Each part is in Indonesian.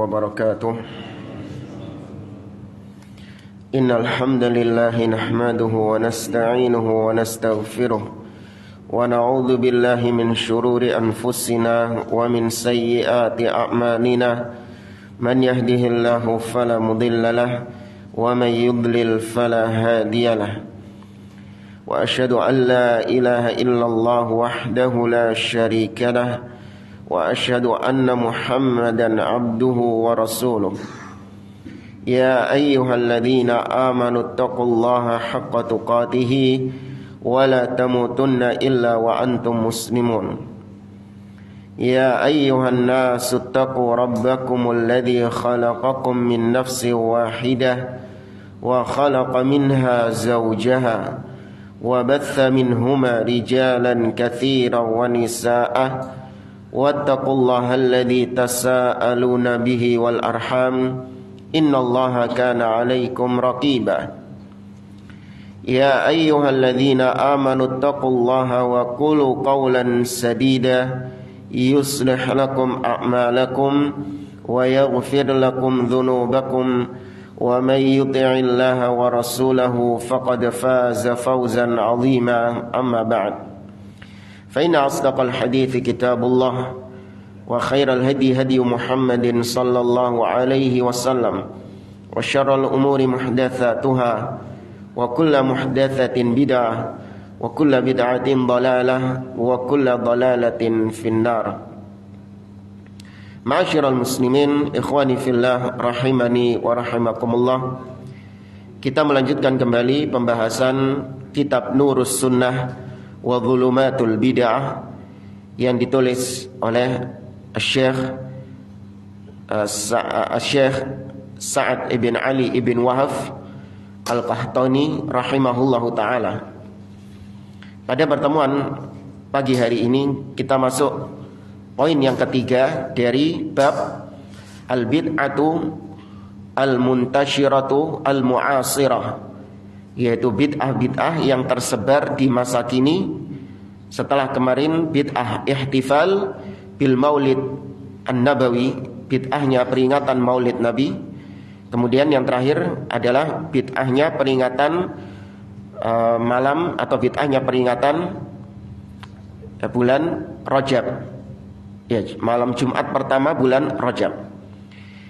وبركاته إن الحمد لله نحمده ونستعينه ونستغفره ونعوذ بالله من شرور أنفسنا ومن سيئات أعمالنا من يهده الله فلا مضل له ومن يضلل فلا هادي له وأشهد أن لا إله إلا الله وحده لا شريك له وأشهد أن محمدا عبده ورسوله يا أيها الذين آمنوا اتقوا الله حق تقاته ولا تموتن إلا وأنتم مسلمون يا أيها الناس اتقوا ربكم الذي خلقكم من نفس واحدة وخلق منها زوجها وبث منهما رجالا كثيرا ونساء واتقوا الله الذي تساءلون به والأرحام إن الله كان عليكم رقيبا يا أيها الذين آمنوا اتقوا الله وقولوا قولا سديدا يصلح لكم أعمالكم ويغفر لكم ذنوبكم ومن يطع الله ورسوله فقد فاز فوزا عظيما أما بعد فإن أصدق الحديث كتاب الله وخير الهدي هدي محمد صلى الله عليه وسلم وشر الأمور محدثاتها وكل محدثة بدعة وكل بدعة ضلالة وكل ضلالة في النار. Ma'asyiral muslimin, ikhwani fillah, rahimani wa rahimakumullah. Kita melanjutkan kembali pembahasan kitab Nurus Sunnah wa Dhulumatul Bid'ah yang ditulis oleh Syekh Sa'ad ibn Ali ibn Wahab Al-Qahtani rahimahullahu ta'ala. Pada pertemuan pagi hari ini kita masuk poin yang ketiga dari bab al-bid'atu al-muntashiratu al-mu'asirah, yaitu bid'ah-bid'ah yang tersebar di masa kini. Setelah kemarin bid'ah ihtifal bil maulid an-nabawi, bid'ahnya peringatan maulid Nabi. Kemudian yang terakhir adalah bid'ahnya peringatan malam atau bid'ahnya peringatan bulan Rajab, ya, malam Jumat pertama bulan Rajab.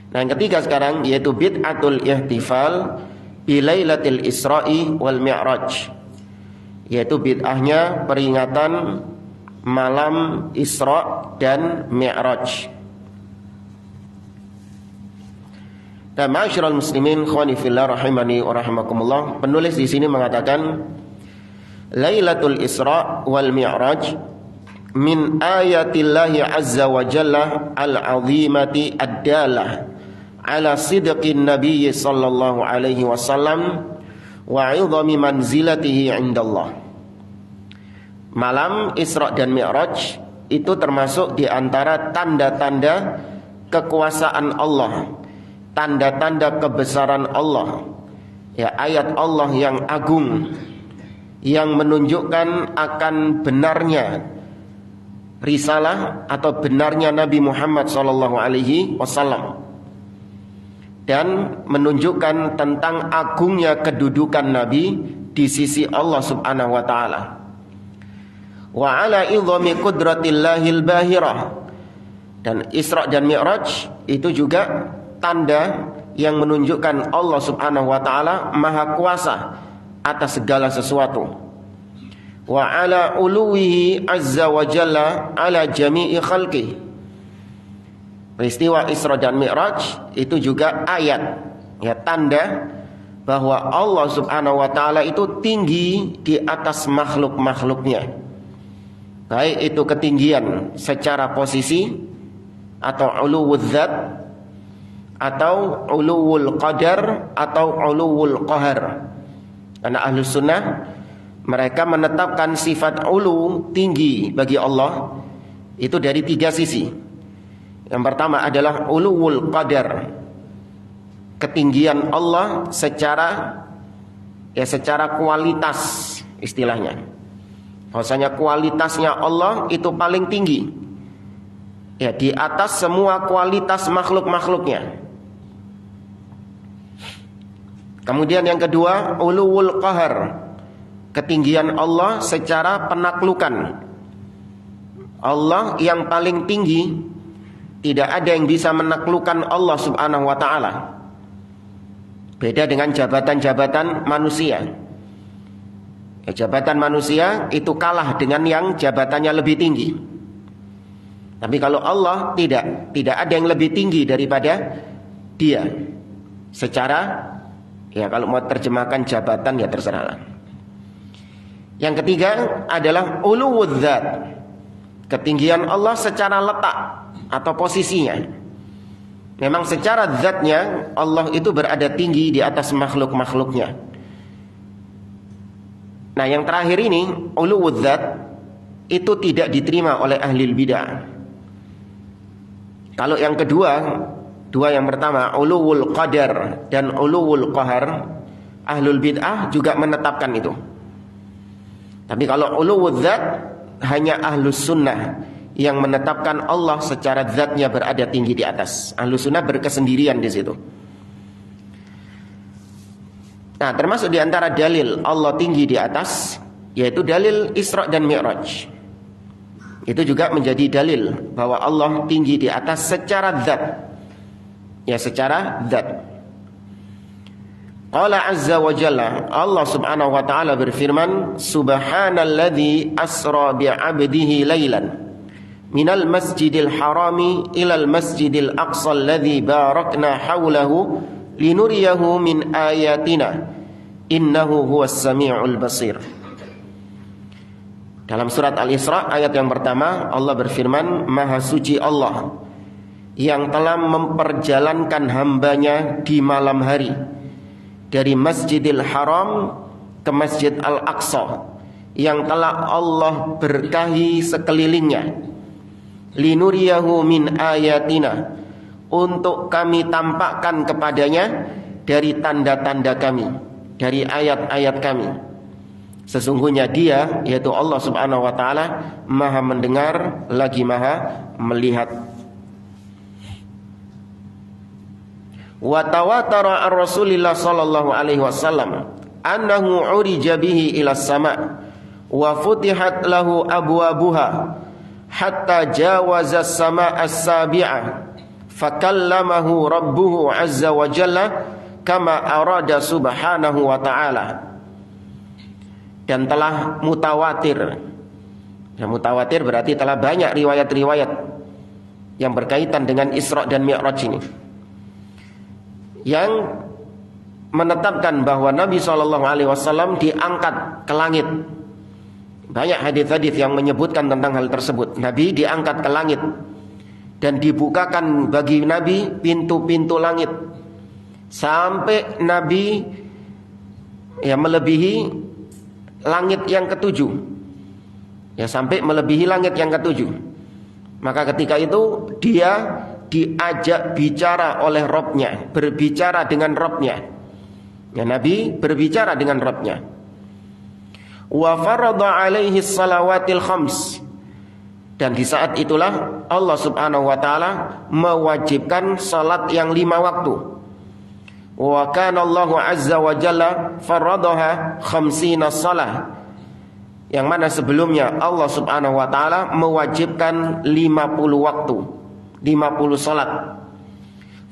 Nah, yang ketiga sekarang yaitu bid'atul ihtifal bilailatil Isra'i wal Mi'raj, yaitu bid'ahnya peringatan malam Isra dan Mi'raj. Dan ma'asyiral muslimin, khawani fillah, rahimani wa rahimakumullah, penulis di sini mengatakan Lailatul Isra wal Mi'raj min ayatillahi azza wa jalla al-azimati ad-dalah ala sidqin nabiyyi sallallahu alaihi wasallam wa 'idhami manzilatihi 'indallah. Malam Isra dan Mi'raj itu termasuk di antara tanda-tanda kekuasaan Allah, tanda-tanda kebesaran Allah, ya, ayat Allah yang agung yang menunjukkan akan benarnya risalah atau benarnya Nabi Muhammad sallallahu alaihi wasallam, dan menunjukkan tentang agungnya kedudukan Nabi di sisi Allah Subhanahu wa taala. Wa ala idhami qudratillahil bahirah, dan Isra dan Mi'raj itu juga tanda yang menunjukkan Allah Subhanahu wa taala maha kuasa atas segala sesuatu. Wa ala uluwihi azza wa jalla ala jami'i khalqih. Peristiwa Isra dan Mi'raj itu juga ayat, ya, tanda bahwa Allah Subhanahu wa taala itu tinggi di atas makhluk-makhluknya, baik itu ketinggian secara posisi atau uluwul dzat atau uluwul qadar atau uluwul qahar. Karena ahlu sunnah mereka menetapkan sifat ulu, tinggi bagi Allah itu dari tiga sisi. Yang pertama adalah uluwul qadar, ketinggian Allah secara kualitas istilahnya. Bahwasanya kualitasnya Allah itu paling tinggi. Ya, di atas semua kualitas makhluk-makhluknya. Kemudian yang kedua, uluwul qahar, ketinggian Allah secara penaklukan. Allah yang paling tinggi, tidak ada yang bisa menaklukkan Allah subhanahu wa ta'ala. Beda dengan jabatan-jabatan manusia. Ya, jabatan manusia itu kalah dengan yang jabatannya lebih tinggi. Tapi kalau Allah tidak ada yang lebih tinggi daripada dia. Secara, ya kalau mau terjemahkan jabatan ya terserahlah. Yang ketiga adalah uluwudz dzat, ketinggian Allah secara letak atau posisinya. Memang secara zatnya Allah itu berada tinggi di atas makhluk-makhluknya. Nah yang terakhir ini, uluwudz dzat, itu tidak diterima oleh ahli bidah. Kalau yang kedua, yang pertama uluwul qadar dan uluwul qahar, ahlul bid'ah juga menetapkan itu. Tapi kalau uluwudz dzat, hanya ahlus sunnah yang menetapkan Allah secara zatnya berada tinggi di atas. Ahlus sunnah berkesendirian di situ. Nah, termasuk di antara dalil Allah tinggi di atas, yaitu dalil Isra dan Mi'raj. Itu juga menjadi dalil bahwa Allah tinggi di atas secara zat. Ya, secara zat. Qala azza wa jalla, Allah subhanahu wa ta'ala berfirman, Subhanalladzi asra bi'abdihi laylan minal masjidil harami ilal masjidil aqsa alladzi barakna hawlahu linuriyahu min ayatina innahu huwas sami'ul basir. Dalam surat Al-Isra ayat yang pertama, Allah berfirman, Maha suci Allah yang telah memperjalankan hambanya di malam hari dari Masjidil Haram ke Masjid Al-Aqsa yang telah Allah berkahi sekelilingnya, linuriyahu min ayatina, untuk kami tampakkan kepadanya dari tanda-tanda kami, dari ayat-ayat kami. Sesungguhnya dia, yaitu Allah subhanahu wa ta'ala, maha mendengar lagi maha melihat. Wa tawatara ar-Rasulillah sallallahu alaihi wasallam annahu urija bihi ila sama' wa futihat lahu abwabuha hatta jawaza as-sama' as-sabi'ah fakallamahu rabbuhu azza wa jalla kama arada subhanahu wa ta'ala. Dan telah mutawatir. Ya, mutawatir berarti telah banyak riwayat-riwayat yang berkaitan dengan Isra dan Mi'raj ini, yang menetapkan bahwa Nabi SAW diangkat ke langit. Banyak hadis-hadis yang menyebutkan tentang hal tersebut. Nabi diangkat ke langit dan dibukakan bagi Nabi pintu-pintu langit sampai Nabi melebihi langit yang ketujuh. Ya, sampai melebihi langit yang ketujuh. Maka ketika itu dia diajak bicara oleh Rabb-nya, berbicara dengan Rabb-nya. Ya, Nabi berbicara dengan Rabb-nya. Wa farada alaihi salawatil khams. Dan di saat itulah Allah subhanahu wa ta'ala mewajibkan salat yang 5 waktu. Wa kana Allahu azza wa jalla faradaha khamsina salah, yang mana sebelumnya Allah subhanahu wa ta'ala mewajibkan 50 waktu, 50 salat.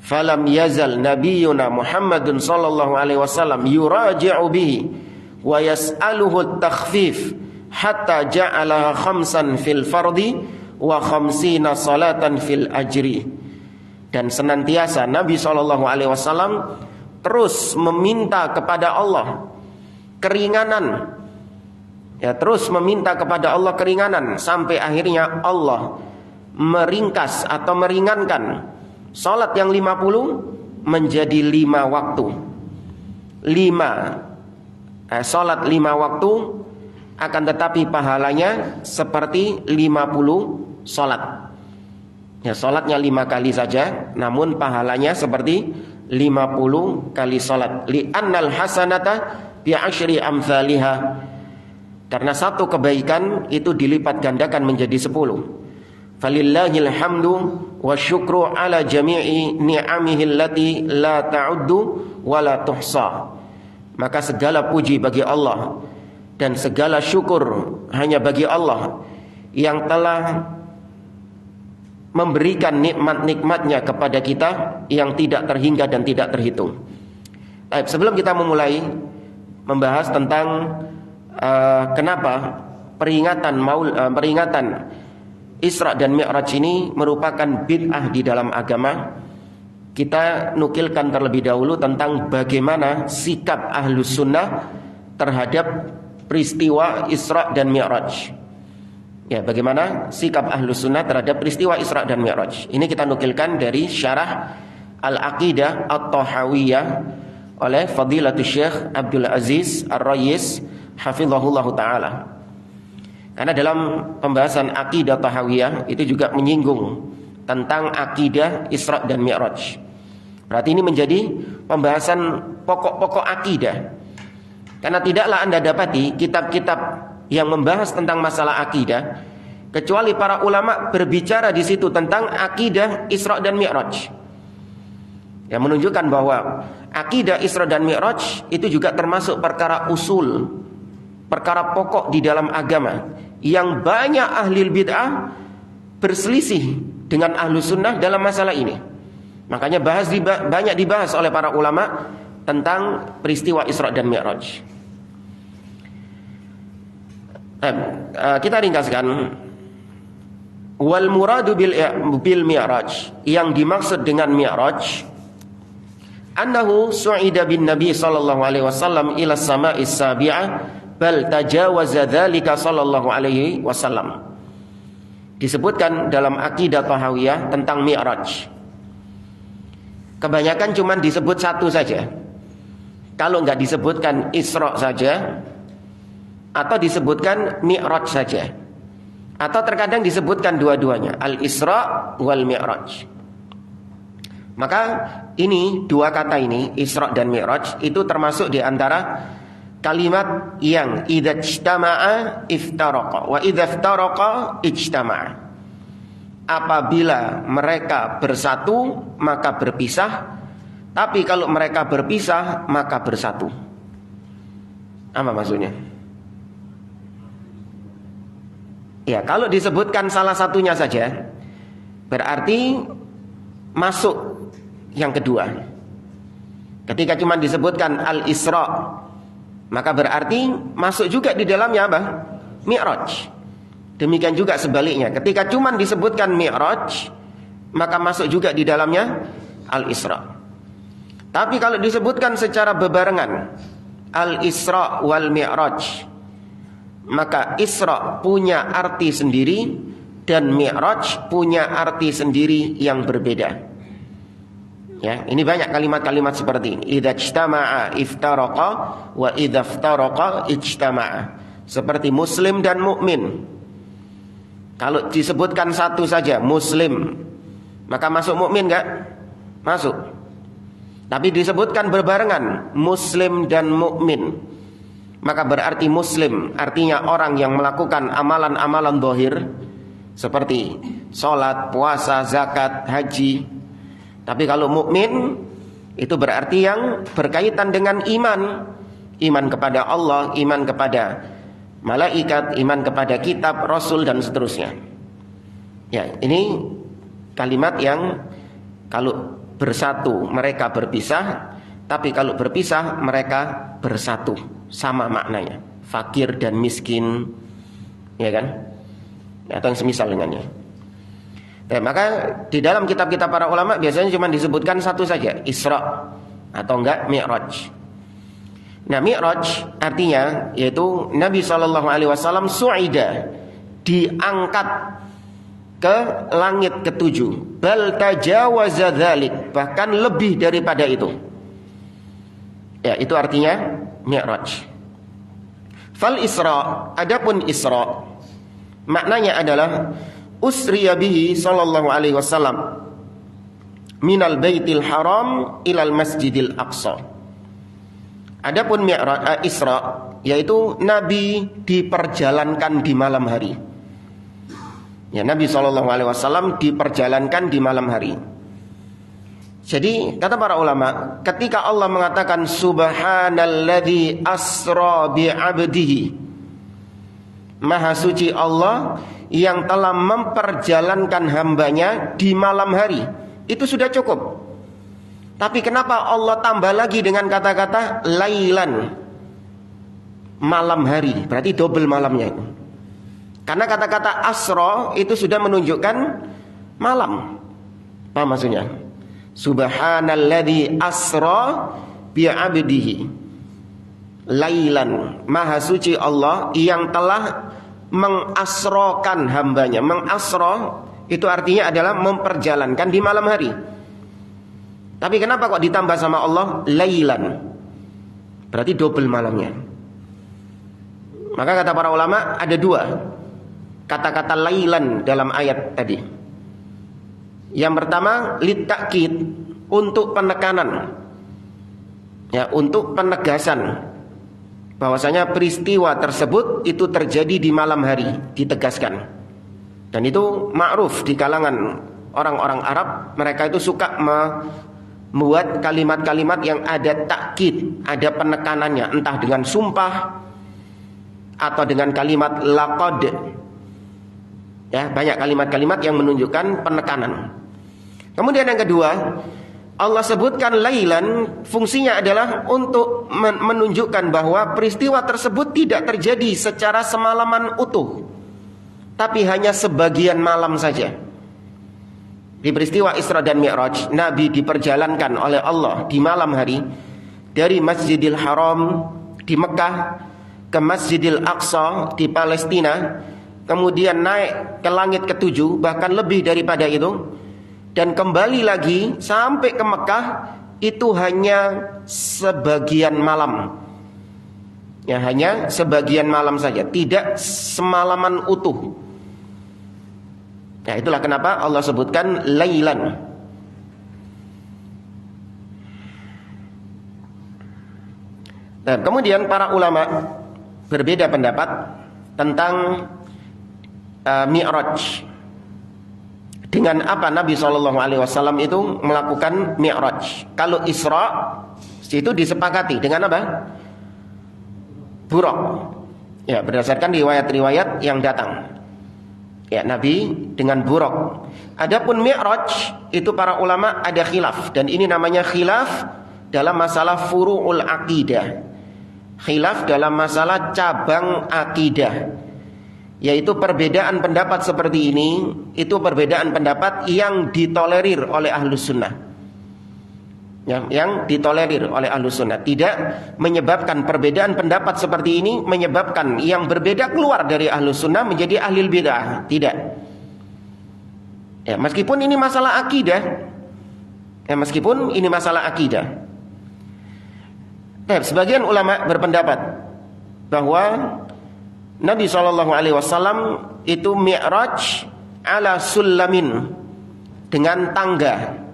Falam yazal nabiyuna Muhammadun sallallahu alaihi wasallam yuraji'u bihi wa yas'aluhu at-takhfif hatta ja'alaha khamsan fil fardi wa khamsina salatan fil ajri. Dan senantiasa Nabi sallallahu alaihi wasallam terus meminta kepada Allah keringanan. Ya, terus meminta kepada Allah keringanan sampai akhirnya Allah meringkas atau meringankan salat yang 50 menjadi 5 waktu. 5 salat 5 waktu, akan tetapi pahalanya seperti 50 salat. Ya, salatnya 5 kali saja, namun pahalanya seperti 50 kali salat. Li'annal hasanata bi'asyri amthaliha. Karena satu kebaikan itu dilipat gandakan menjadi 10. Falillahil hamdu wasyukru ala jami'i ni'amihi allati la ta'uddu wa la tuhsa. Maka segala puji bagi Allah dan segala syukur hanya bagi Allah yang telah memberikan nikmat-nikmatnya kepada kita yang tidak terhingga dan tidak terhitung. Sebelum kita memulai membahas tentang kenapa peringatan Isra dan Mi'raj ini merupakan bid'ah di dalam agama, kita nukilkan terlebih dahulu tentang bagaimana sikap Ahlus Sunnah terhadap peristiwa Isra dan Mi'raj. Ya, bagaimana sikap Ahlus Sunnah terhadap peristiwa Isra dan Mi'raj. Ini kita nukilkan dari syarah Al-Aqidah At-Tahawiyah oleh Fadilatul Syekh Abdul Aziz Ar-Rayis hafizahullahu taala. Karena dalam pembahasan Aqidah Tahawiyah itu juga menyinggung tentang akidah Isra dan Mi'raj. Berarti ini menjadi pembahasan pokok-pokok akidah. Karena tidaklah Anda dapati kitab-kitab yang membahas tentang masalah akidah kecuali para ulama berbicara di situ tentang akidah Isra dan Mi'raj. Yang menunjukkan bahwa akidah Isra dan Mi'raj itu juga termasuk perkara usul, perkara pokok di dalam agama yang banyak ahli bid'ah berselisih dengan ahlu sunnah dalam masalah ini. Makanya banyak dibahas oleh para ulama tentang peristiwa Isra dan Mi'raj. Kita ringkaskan. Wal muradu bil Mi'raj, yang dimaksud dengan Mi'raj, annahu su'ida bin Nabi sallallahu alaihi wasallam ila sama'is sabi'ah bal tajawaza dzalika sallallahu alaihi wasallam. Disebutkan dalam akidah Tahawiyah tentang Mi'raj. Kebanyakan cuma disebut satu saja. Kalau enggak disebutkan Isra saja, atau disebutkan Mi'raj saja, atau terkadang disebutkan dua-duanya, Al-Isra wal Mi'raj. Maka ini dua kata ini, Isra dan Mi'raj, itu termasuk di antara kalimat yang idza ijtama'a iftaraqa wa idza iftaraqa ijtama'a. Apabila mereka bersatu maka berpisah, tapi kalau mereka berpisah maka bersatu. Apa maksudnya? Ya, kalau disebutkan salah satunya saja berarti masuk yang kedua. Ketika cuma disebutkan Al-Isra, maka berarti masuk juga di dalamnya apa? Mi'raj. Demikian juga sebaliknya, ketika cuma disebutkan Mi'raj, maka masuk juga di dalamnya Al-Isra. Tapi kalau disebutkan secara bebarengan Al-Isra wal Mi'raj, maka Isra punya arti sendiri dan Mi'raj punya arti sendiri yang berbeda. Ya, ini banyak kalimat-kalimat seperti ini. Idza ijtama'a iftaraqa wa idza iftaraqa ijtama'a. Seperti muslim dan mukmin. Kalau disebutkan satu saja muslim, maka masuk mukmin enggak? Masuk. Tapi disebutkan berbarengan muslim dan mukmin, maka berarti muslim artinya orang yang melakukan amalan-amalan zahir seperti salat, puasa, zakat, haji. Tapi kalau mukmin itu berarti yang berkaitan dengan iman, iman kepada Allah, iman kepada malaikat, iman kepada kitab, rasul dan seterusnya. Ya, ini kalimat yang kalau bersatu mereka berpisah, tapi kalau berpisah mereka bersatu, sama maknanya. Fakir dan miskin, ya kan? Atau yang semisal dengannya. Maka di dalam kitab-kitab para ulama biasanya cuma disebutkan satu saja, Isra atau enggak Mi'raj. Nah, Mi'raj artinya yaitu Nabi SAW su'ida, diangkat ke langit ketujuh, bal tajawaza dzalik, bahkan lebih daripada itu. Ya, itu artinya Mi'raj. Fal Isra, adapun Isra maknanya adalah usriya bihi sallallahu alaihi wasallam minal baitil haram ilal masjidil aqsa. Adapun Mi'raj, Isra, yaitu Nabi diperjalankan di malam hari Ya, Nabi SAW diperjalankan di malam hari. Jadi kata para ulama, ketika Allah mengatakan subhanalladzi asra bi'abdihi, maha suci Allah yang telah memperjalankan hambanya di malam hari, itu sudah cukup. Tapi kenapa Allah tambah lagi dengan kata-kata lailan, malam hari, berarti double malamnya itu. Karena kata-kata asra itu sudah menunjukkan malam. Apa maksudnya? Subhanalladzi asra bi'abdihi lailan, maha suci Allah yang telah mengasrokan hambanya. Mengasro itu artinya adalah memperjalankan di malam hari. Tapi kenapa kok ditambah sama Allah lailan? Berarti double malamnya. Maka kata para ulama ada dua kata-kata lailan dalam ayat tadi. Yang pertama litakid, untuk penekanan, ya, untuk penegasan bahwasanya peristiwa tersebut itu terjadi di malam hari, ditegaskan. Dan itu ma'ruf di kalangan orang-orang Arab, mereka itu suka membuat kalimat-kalimat yang ada takkid, ada penekanannya, entah dengan sumpah atau dengan kalimat laqad. Ya, banyak kalimat-kalimat yang menunjukkan penekanan. Kemudian yang kedua, Allah sebutkan lailan, fungsinya adalah untuk menunjukkan bahwa peristiwa tersebut tidak terjadi secara semalaman utuh, tapi hanya sebagian malam saja. Di peristiwa Isra dan Mi'raj, Nabi diperjalankan oleh Allah di malam hari dari Masjidil Haram di Mekah ke Masjidil Aqsa di Palestina, kemudian naik ke langit ketujuh, bahkan lebih daripada itu, dan kembali lagi sampai ke Mekah, itu hanya sebagian malam. Ya, hanya sebagian malam saja, tidak semalaman utuh. Ya, itulah kenapa Allah sebutkan lailan. Nah, kemudian para ulama berbeda pendapat tentang Mi'raj. Dengan apa Nabi SAW itu melakukan Mi'raj? Kalau Isra itu disepakati dengan apa? Buraq. Ya, berdasarkan riwayat-riwayat yang datang. Ya, Nabi dengan buraq. Adapun Mi'raj itu para ulama ada khilaf, dan ini namanya khilaf dalam masalah furu'ul aqidah. Khilaf dalam masalah cabang akidah, yaitu perbedaan pendapat seperti ini, itu perbedaan pendapat yang ditolerir oleh Ahlus Sunnah, yang ditolerir oleh Ahlus Sunnah. Tidak menyebabkan perbedaan pendapat seperti ini menyebabkan yang berbeda keluar dari Ahlus Sunnah menjadi ahlul bid'ah. Tidak. Ya, meskipun ini masalah akidah, meskipun ini masalah akidah. Sebagian ulama berpendapat bahwa Nabi SAW itu Mi'raj ala sulamin, dengan tangga.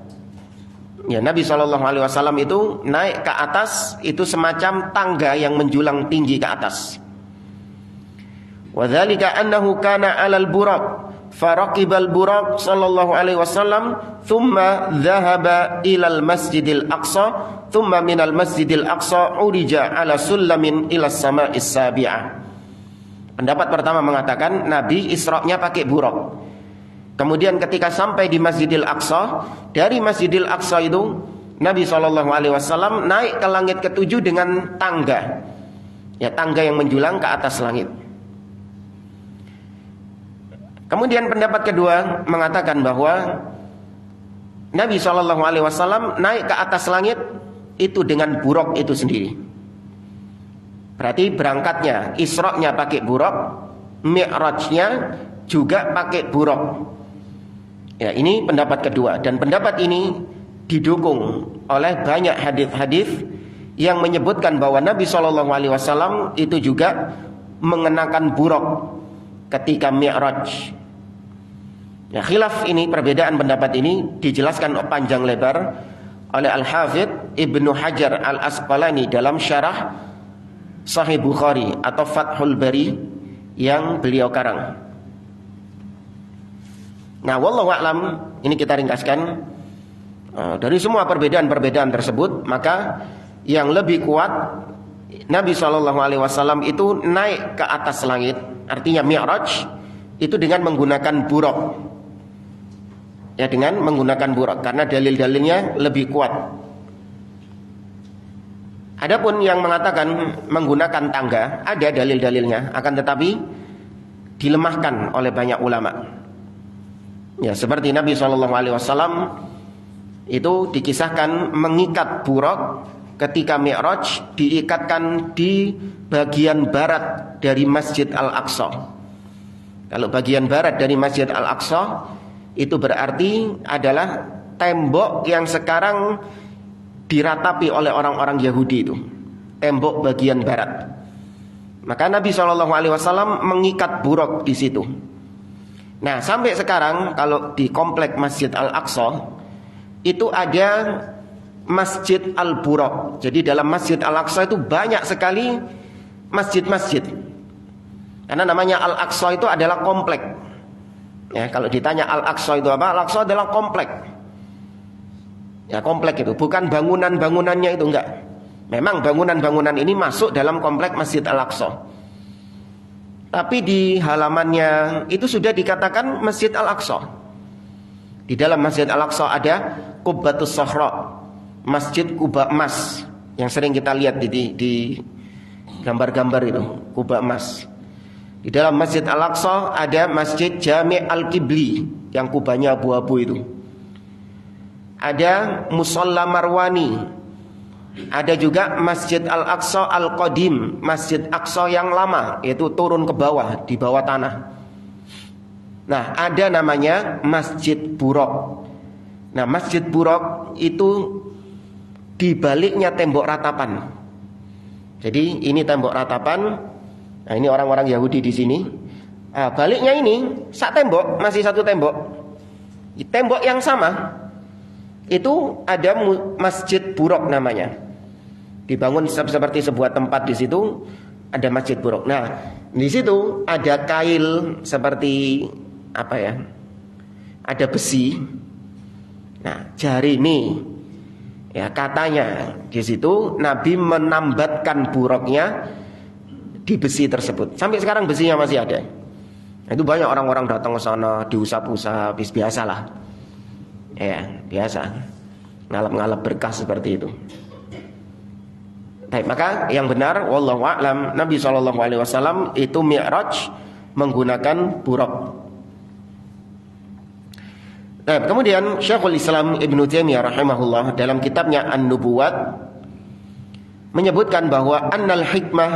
Ya, Nabi SAW itu naik ke atas, itu semacam tangga yang menjulang tinggi ke atas. Wa dzalika annahu kana 'alal buraq, faraqibal buraq sallallahu alaihi wasallam, thumma dhahaba ilal masjidil aqsa, thumma minal masjidil aqsa urija ala sulamin ila sama'is sabi'ah. Pendapat pertama mengatakan Nabi Isra-nya pakai buraq. Kemudian ketika sampai di Masjidil Aqsa, dari Masjidil Aqsa itu Nabi SAW naik ke langit ketujuh dengan tangga. Ya, tangga yang menjulang ke atas langit. Kemudian pendapat kedua mengatakan bahwa Nabi SAW naik ke atas langit itu dengan buraq itu sendiri. Berarti berangkatnya, Isra-nya pakai buraq, Mi'rajnya juga pakai buraq. Ya, ini pendapat kedua, dan pendapat ini didukung oleh banyak hadis-hadis yang menyebutkan bahwa Nabi SAW itu juga mengenakan buraq ketika Mi'raj. Ya, khilaf ini, perbedaan pendapat ini dijelaskan panjang lebar oleh Al-Hafidz Ibnu Hajar Al-Asqalani dalam syarah Sahih Bukhari atau Fathul Bari yang beliau karang. Nah, wallahu a'lam, ini kita ringkaskan. Dari semua perbedaan-perbedaan tersebut, maka yang lebih kuat Nabi SAW itu naik ke atas langit, artinya mi'raj itu dengan menggunakan buraq. Ya, dengan menggunakan buraq karena dalil-dalilnya lebih kuat. Adapun yang mengatakan menggunakan tangga, ada dalil-dalilnya, akan tetapi dilemahkan oleh banyak ulama. Ya, seperti Nabi SAW itu dikisahkan mengikat buraq ketika mi'raj, diikatkan di bagian barat dari Masjid Al-Aqsa. Kalau bagian barat dari Masjid Al-Aqsa itu berarti adalah tembok yang sekarang diratapi oleh orang-orang Yahudi itu, tembok bagian barat. Maka Nabi SAW mengikat buraq di situ. Nah, sampai sekarang kalau di komplek Masjid Al-Aqsa itu ada Masjid Al-Buraq. Jadi dalam Masjid Al-Aqsa itu banyak sekali masjid-masjid. Karena namanya Al-Aqsa itu adalah komplek. Ya, kalau ditanya Al-Aqsa itu apa? Al-Aqsa adalah komplek. Ya, komplek itu bukan bangunan-bangunannya itu, enggak. Memang bangunan-bangunan ini masuk dalam komplek Masjid Al-Aqsa. Tapi di halamannya itu sudah dikatakan Masjid Al-Aqsa. Di dalam Masjid Al-Aqsa ada Qubbatus Sahra, Masjid Kubah Emas, yang sering kita lihat di gambar-gambar itu, kubah emas. Di dalam Masjid Al-Aqsa ada Masjid Jami' Al-Qibli, yang kubahnya abu-abu itu. Ada Musalla Marwani. Ada juga Masjid Al-Aqsa Al-Qadim, Masjid Aqsa yang lama, yaitu turun ke bawah, di bawah tanah. Nah, ada namanya Masjid Buraq. Nah, Masjid Buraq itu di baliknya tembok ratapan. Jadi ini tembok ratapan. Nah, ini orang-orang Yahudi di sini. Nah, baliknya ini sak tembok, masih satu tembok. Di tembok yang sama itu ada Masjid Buraq namanya. Dibangun seperti sebuah tempat di situ, ada Masjid Buraq. Nah, di situ ada kail seperti apa ya? Ada besi. Nah, jari ini, ya katanya di situ Nabi menambatkan buraqnya di besi tersebut. Sampai sekarang besinya masih ada. Nah, itu banyak orang-orang datang ke sana diusap-usap, biasalah. Ya, biasa. Ngalap-ngalap berkah seperti itu. Baik, maka yang benar wallahu a'lam, Nabi SAW itu mi'raj menggunakan buraq. Nah, kemudian Syekhul Islam Ibnu Taimiyah rahimahullah dalam kitabnya An-Nubuwat menyebutkan bahwa annal hikmah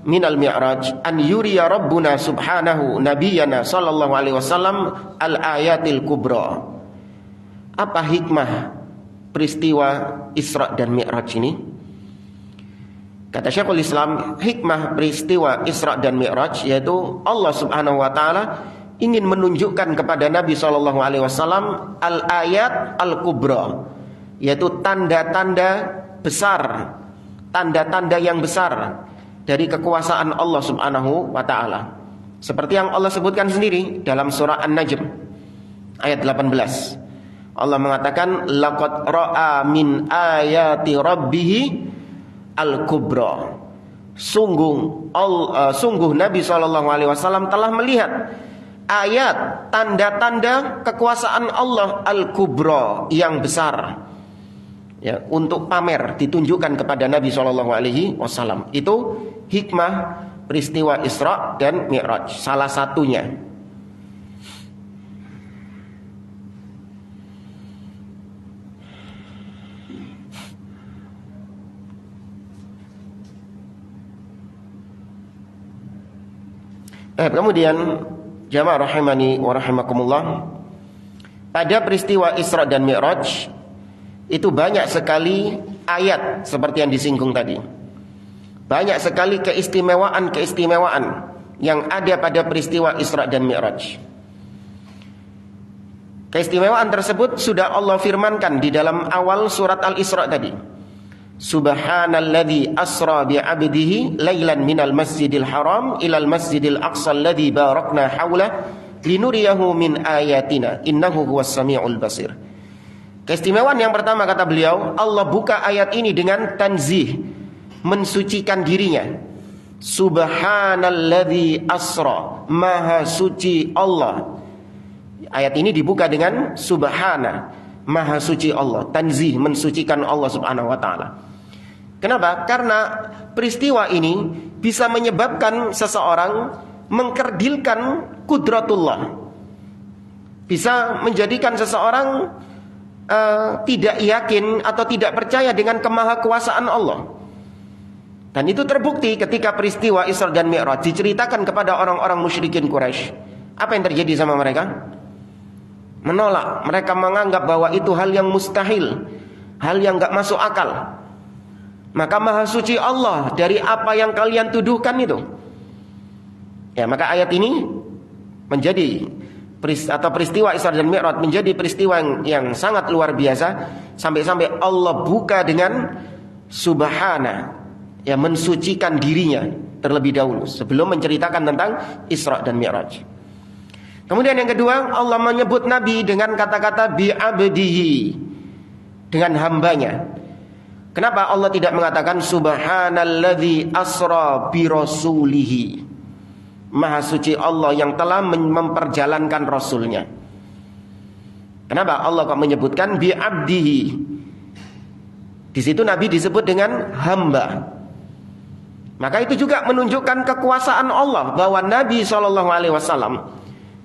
minal mi'raj an yuriya rabbuna subhanahu nabiyyana sallallahu alaihi wasallam al-ayatil kubra. Apa hikmah peristiwa Isra dan Mi'raj ini? Kata Syekhul Islam, hikmah peristiwa Isra dan Mi'raj yaitu Allah Subhanahu wa taala ingin menunjukkan kepada Nabi SAW al-ayat al-kubra, yaitu tanda-tanda besar, tanda-tanda yang besar dari kekuasaan Allah Subhanahu wa taala. Seperti yang Allah sebutkan sendiri dalam surah An-Najm ayat 18. Allah mengatakan laqad ra'a min ayati rabbih al-kubra. Sungguh Nabi SAW telah melihat ayat tanda-tanda kekuasaan Allah al-kubra yang besar, ya, untuk pamer ditunjukkan kepada Nabi SAW. Itu hikmah peristiwa Isra dan Mi'raj, salah satunya. Kemudian jamaah rahimani wa rahimakumullah, pada peristiwa Isra dan Mi'raj itu banyak sekali ayat seperti yang disinggung tadi. Banyak sekali keistimewaan-keistimewaan yang ada pada peristiwa Isra dan Mi'raj. Keistimewaan tersebut sudah Allah firmankan di dalam awal surat Al-Isra tadi. Subhanalladzi asra bi'abdihi lailan minal masjidil haram ilal masjidil aqsa alladzi barakna haulah linuriyahu min ayatina innahu huwas samiul basir. Keistimewaan yang pertama kata beliau, Allah buka ayat ini dengan tanzih, mensucikan dirinya. Subhanalladzi asra, maha suci Allah. Ayat ini dibuka dengan subhana, maha suci Allah. Tanzih, mensucikan Allah subhanahu wa ta'ala. Kenapa? Karena peristiwa ini bisa menyebabkan seseorang mengkerdilkan kudratullah, bisa menjadikan seseorang tidak yakin atau tidak percaya dengan kemahakuasaan Allah. Dan itu terbukti ketika peristiwa Isra dan Mi'raj diceritakan kepada orang-orang musyrikin Quraisy. Apa yang terjadi sama mereka? Menolak. Mereka menganggap bahwa itu hal yang mustahil, hal yang gak masuk akal. Maka maha suci Allah dari apa yang kalian tuduhkan itu. Ya, maka ayat ini menjadi peristiwa Isra dan Mi'raj menjadi peristiwa yang sangat luar biasa, sampai-sampai Allah buka dengan subhana, ya, mensucikan dirinya terlebih dahulu sebelum menceritakan tentang Isra dan Mi'raj. Kemudian yang kedua, Allah menyebut Nabi dengan kata-kata bi'abdihi, dengan hambanya. Kenapa Allah tidak mengatakan subhanalladzi asra birasulihi, maha suci Allah yang telah memperjalankan Rasulnya? Kenapa Allah kok menyebutkan bi'abdihi? Di situ Nabi disebut dengan hamba. Maka itu juga menunjukkan kekuasaan Allah, bahwa Nabi SAW,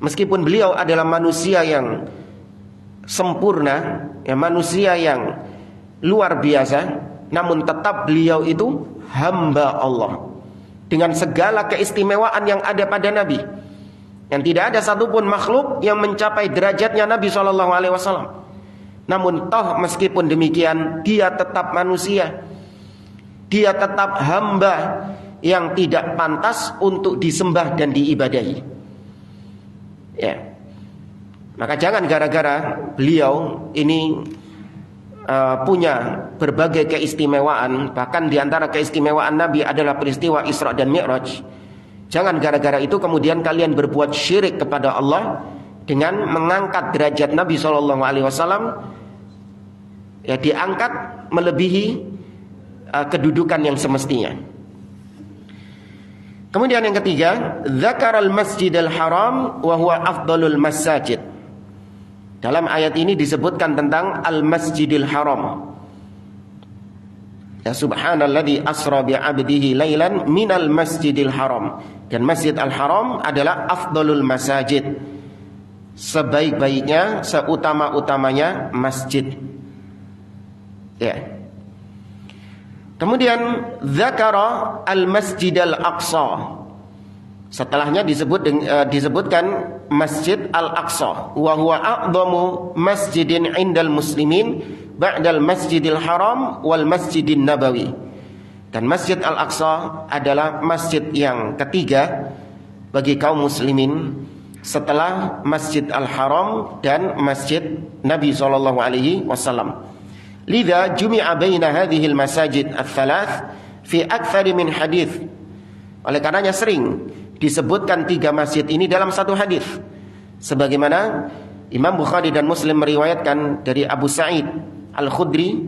meskipun beliau adalah manusia yang sempurna, ya, manusia yang luar biasa, namun tetap beliau itu hamba Allah, dengan segala keistimewaan yang ada pada Nabi. Yang tidak ada satupun makhluk yang mencapai derajatnya Nabi SAW. Namun toh meskipun demikian, dia tetap manusia, dia tetap hamba yang tidak pantas untuk disembah dan diibadahi. Ya. Maka jangan gara-gara beliau ini punya berbagai keistimewaan, bahkan diantara keistimewaan Nabi adalah peristiwa Isra dan Mi'raj, jangan gara-gara itu kemudian kalian berbuat syirik kepada Allah dengan mengangkat derajat Nabi SAW, ya, diangkat melebihi kedudukan yang semestinya. Kemudian yang ketiga, Dzakaral Masjidil Haram wa huwa afdalul masajid. Dalam ayat ini disebutkan tentang Al-Masjidil Haram. Ya, subhanalladzi asra bi'abdihi lailan minal masjidil haram. Dan Masjid Al-Haram adalah afdalul masajid, sebaik-baiknya, seutama-utamanya masjid. Ya. Kemudian Dzakara Al-Masjid Al-Aqsa. Setelahnya disebutkan Masjid Al-Aqsa, wa huwa a'dhamu masjidin 'indal muslimin ba'dal Masjidil Haram wal Masjidin Nabawi. Dan Masjid Al-Aqsa adalah masjid yang ketiga bagi kaum muslimin setelah Masjid Al-Haram dan Masjid Nabi SAW. Lidha jumi'a baina hadhil masajid ats-tsalath fi aktsari min hadits. Oleh karenanya sering disebutkan tiga masjid ini dalam satu hadis, sebagaimana Imam Bukhari dan Muslim meriwayatkan dari Abu Sa'id Al-Khudri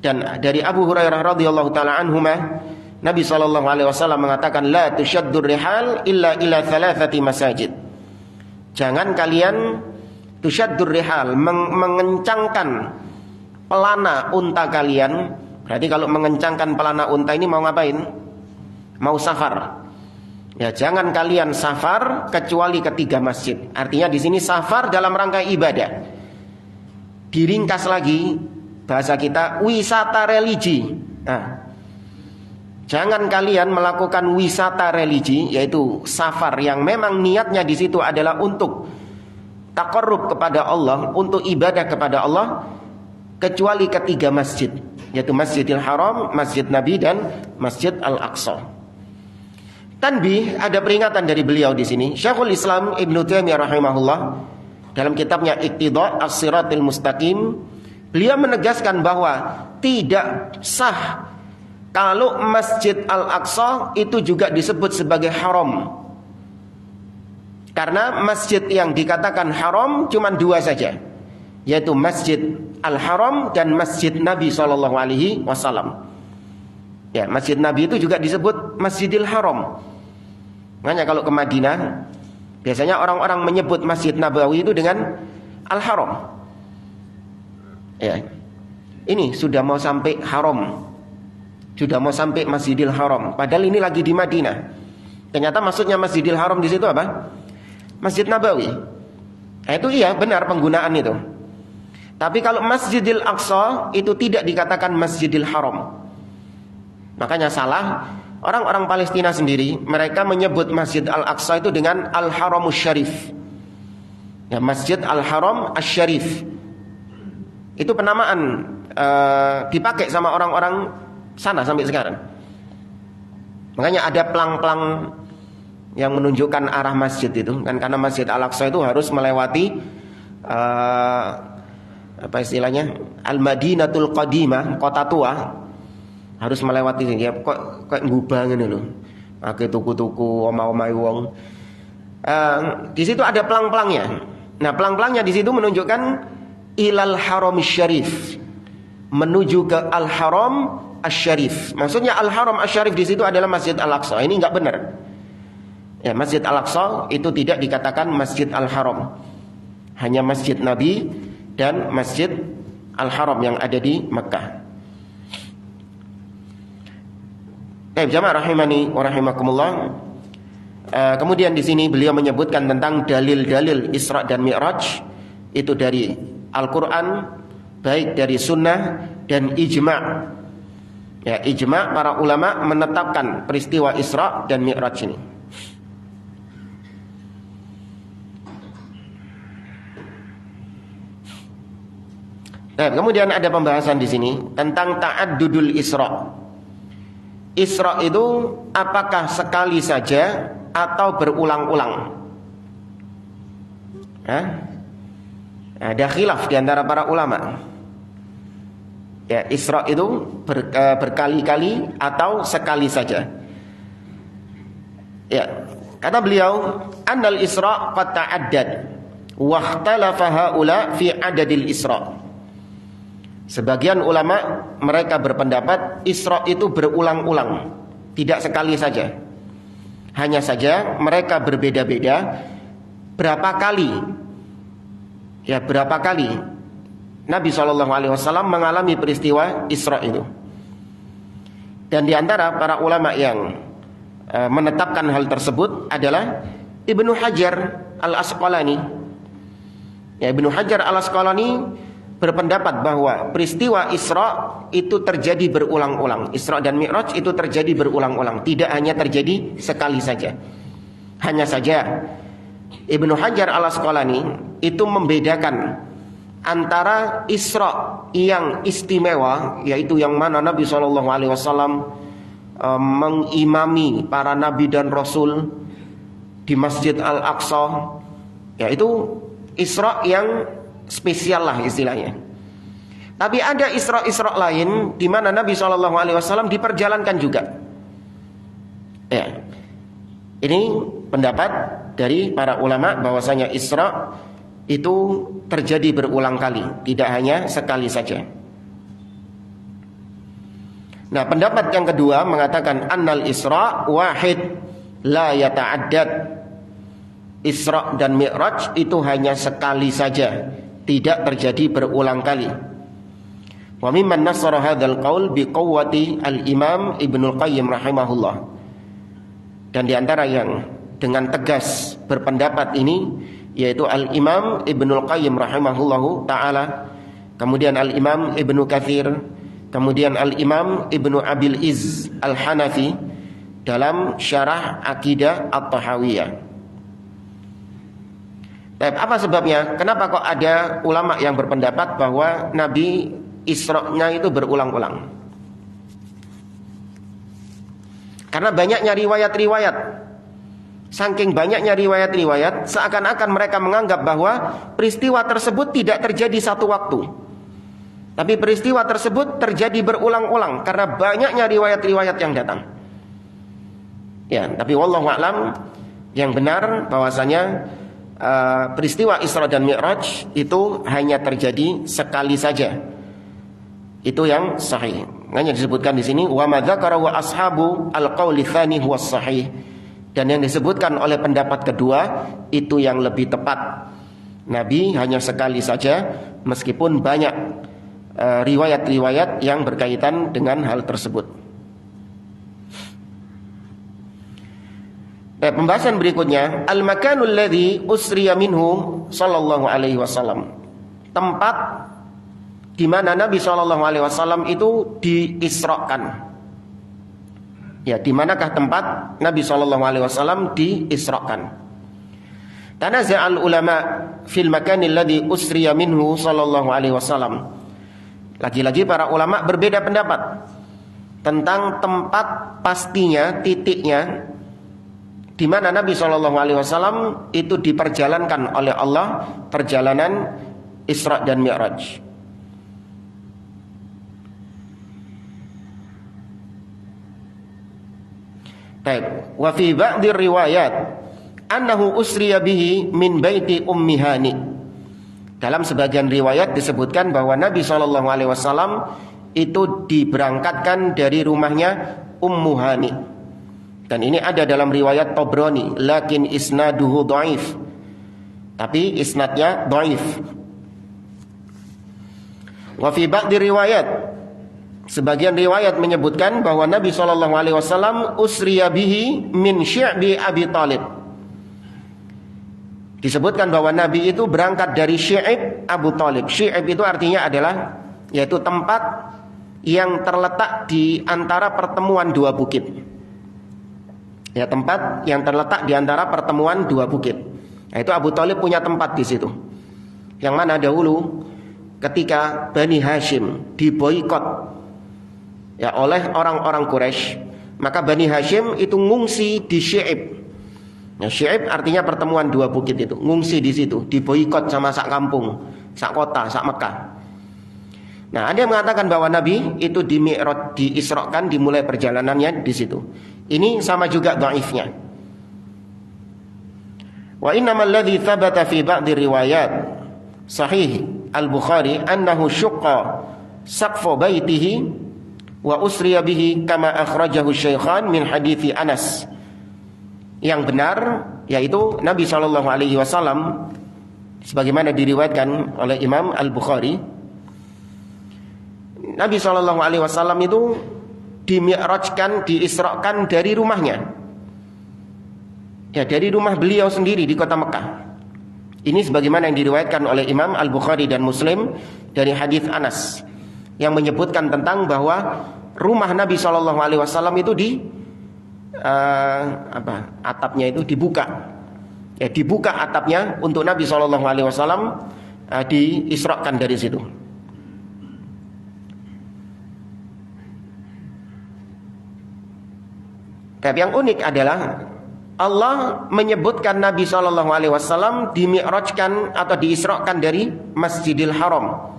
dan dari Abu Hurairah radhiyallahu taala anhuma, Nabi SAW mengatakan, la tushaddur rihal illa ila thalathati masajid. Jangan kalian tushaddur rihal, mengencangkan pelana unta kalian. Berarti kalau mengencangkan pelana unta ini mau ngapain? Mau safar. Ya, jangan kalian safar kecuali ke tiga masjid. Artinya di sini safar dalam rangka ibadah. Diringkas lagi bahasa kita, wisata religi. Nah, jangan kalian melakukan wisata religi, yaitu safar yang memang niatnya di situ adalah untuk taqarrub kepada Allah, untuk ibadah kepada Allah, kecuali ketiga masjid, yaitu Masjidil Haram, Masjid Nabi, dan Masjid Al-Aqsa. Tanbih, ada peringatan dari beliau di sini. Syekhul Islam Ibnu Taimiyah rahimahullah dalam kitabnya Iqtida' As-Siratil Mustaqim, beliau menegaskan bahwa tidak sah kalau Masjid Al-Aqsa itu juga disebut sebagai haram. Karena masjid yang dikatakan haram cuma dua saja, yaitu Masjid Al-Haram dan Masjid Nabi SAW. Ya, Masjid Nabi itu juga disebut Masjidil Haram. Makanya kalau ke Madinah, biasanya orang-orang menyebut Masjid Nabawi itu dengan Al-Haram. Ya, ini sudah mau sampai haram, sudah mau sampai Masjidil Haram. Padahal ini lagi di Madinah. Ternyata maksudnya Masjidil Haram di situ apa? Masjid Nabawi. Nah, itu iya benar penggunaan itu. Tapi kalau Masjidil Aqsa itu tidak dikatakan Masjidil Haram. Makanya salah orang-orang Palestina sendiri, mereka menyebut Masjid Al-Aqsa itu dengan Al-Haramus Syarif. Ya, Masjid Al-Haram Asy-Syarif. Itu penamaan dipakai sama orang-orang sana sampai sekarang. Makanya ada pelang-pelang yang menunjukkan arah masjid itu kan, karena Masjid Al-Aqsa itu harus melewati apa istilahnya, Al-Madinatul Qadimah, kota tua, harus melewati ini. Ya kok kayak ngubah ngene lho. Pakai tuku-tuku omah-omah wong. Di situ ada pelang-pelangnya. Nah, pelang-pelangnya di situ menunjukkan ilal haram syarif, menuju ke al-haram asy-syarif. Maksudnya al-haram asy-syarif di situ adalah Masjid Al-Aqsa. Ini enggak benar. Ya, Masjid Al-Aqsa itu tidak dikatakan Masjid Al-Haram. Hanya Masjid Nabi dan Masjid Al-Haram yang ada di Mekah. Baik, jamaah rahimani wa rahimakumullah. Kemudian di sini beliau menyebutkan tentang dalil-dalil Isra dan Mi'raj itu dari Al-Qur'an, baik dari sunnah dan ijma'. Ya, ijma' para ulama menetapkan peristiwa Isra dan Mi'raj ini. Nah, kemudian ada pembahasan di sini tentang ta'addudul Isra. Isra itu apakah sekali saja atau berulang-ulang? Ada khilaf di antara para ulama. Ya, Isra itu berkali-kali atau sekali saja. Ya, kata beliau, annal Isra qad ta'addad wa ikhtalafa haula fi adadil Isra. Sebagian ulama mereka berpendapat Isra itu berulang-ulang, tidak sekali saja. Hanya saja mereka berbeda-beda berapa kali. Ya, berapa kali Nabi SAW mengalami peristiwa Isra itu. Dan di antara para ulama yang menetapkan hal tersebut adalah Ibnu Hajar Al-Asqalani. Ya, Ibnu Hajar Al-Asqalani berpendapat bahwa peristiwa Isra itu terjadi berulang-ulang. Isra dan Mi'raj itu terjadi berulang-ulang, tidak hanya terjadi sekali saja. Hanya saja Ibnu Hajar Al-Asqalani itu membedakan antara Isra yang istimewa, yaitu yang mana Nabi SAW mengimami para nabi dan rasul di Masjid Al-Aqsa, yaitu Isra yang spesial lah istilahnya. Tapi ada Isra lain di mana Nabi SAW diperjalankan juga. Ya, ini pendapat dari para ulama bahwasanya Isra itu terjadi berulang kali, tidak hanya sekali saja. Nah, pendapat yang kedua mengatakan annal Isra wahid la yata'addad. Isra dan Mi'raj itu hanya sekali saja, tidak terjadi berulang kali. Wa mimman nasara hadzal qaul biquwwati al-Imam Ibnu Qayyim rahimahullah. Dan di antara yang dengan tegas berpendapat ini yaitu Al-Imam Ibnu Qayyim rahimahullahu taala, kemudian Al-Imam Ibnu Katsir, kemudian Al-Imam Ibnu Abil Izz Al-Hanafi dalam Syarah Aqidah At-Tahawiyah. Apa sebabnya? Kenapa kok ada ulama yang berpendapat bahwa Nabi Isra-nya itu berulang-ulang? Karena banyaknya riwayat-riwayat. Saking banyaknya riwayat-riwayat, seakan-akan mereka menganggap bahwa peristiwa tersebut tidak terjadi satu waktu. Tapi peristiwa tersebut terjadi berulang-ulang karena banyaknya riwayat-riwayat yang datang. Ya, tapi wallahu a'lam, Yang benar bahwasanya peristiwa Isra dan Mi'raj itu hanya terjadi sekali saja. Itu yang sahih. Hanya disebutkan di sini wa madzakara wa ashabu al-qauli tsani huwa sahih. Dan yang disebutkan oleh pendapat kedua itu yang lebih tepat. Nabi hanya sekali saja, meskipun banyak riwayat-riwayat yang berkaitan dengan hal tersebut. Pembahasan berikutnya, al-makanul ladzi usriya minhu sallallahu alaihi wasallam. Tempat di mana Nabi sallallahu alaihi wasallam itu diisrakan. Ya, di manakah tempat Nabi sallallahu alaihi wasallam diisrakan? Tanaza'al ulama fil makanil ladzi usriya minhu sallallahu alaihi wasallam. Lagi-lagi para ulama berbeda pendapat tentang tempat pastinya, titiknya di mana Nabi SAW itu diperjalankan oleh Allah, perjalanan Isra dan Mi'raj. Baik, wa fi ba'di riwayat annahu usriya bihi min baiti ummi Hani. Dalam sebagian riwayat disebutkan bahwa Nabi SAW itu diberangkatkan dari rumahnya Ummu Hani. Dan ini ada dalam riwayat Tabrani, lakin isnaduhu dhaif. Tapi isnadnya dhaif. Wa fi ba'di riwayat, sebagian riwayat menyebutkan bahwa Nabi SAW usriya bihi min syi'bi Abi Thalib. Disebutkan bahwa Nabi itu berangkat dari Syi'ib Abu Thalib. Syi'ib itu artinya adalah yaitu tempat yang terletak di antara pertemuan dua bukit. Ya, tempat yang terletak di antara pertemuan dua bukit. Nah, itu Abu Thalib punya tempat di situ. Yang mana dahulu ketika Bani Hashim diboikot ya oleh orang-orang Quraisy, maka Bani Hashim itu ngungsi di Syi'ib. Nah, Syi'ib artinya pertemuan dua bukit itu. Ngungsi di situ, diboikot sama sak kampung, sak kota, sak Mekah. Nah, ada yang mengatakan bahwa Nabi itu diisrakan, dimulai perjalanannya di situ. Ini sama juga dhaifnya. Wa innamal ladzi thabata fi ba'di riwayat sahih al-Bukhari annahu syaqqa saqfa baitihi wa usriya bihi kama akhrajahu Syaikhan min hadithi Anas. Yang benar yaitu Nabi SAW sebagaimana diriwayatkan oleh Imam Al-Bukhari, Nabi SAW itu dimi'rajkan, diisrakan dari rumahnya. Ya, dari rumah beliau sendiri di kota Mekah. Ini sebagaimana yang diriwayatkan oleh Imam Al-Bukhari dan Muslim dari hadis Anas yang menyebutkan tentang bahwa rumah Nabi SAW itu atapnya itu dibuka. Ya, dibuka atapnya untuk Nabi SAW diisrakan dari situ. Tapi yang unik adalah Allah menyebutkan Nabi SAW dimi'rajkan atau diisrakan dari Masjidil Haram.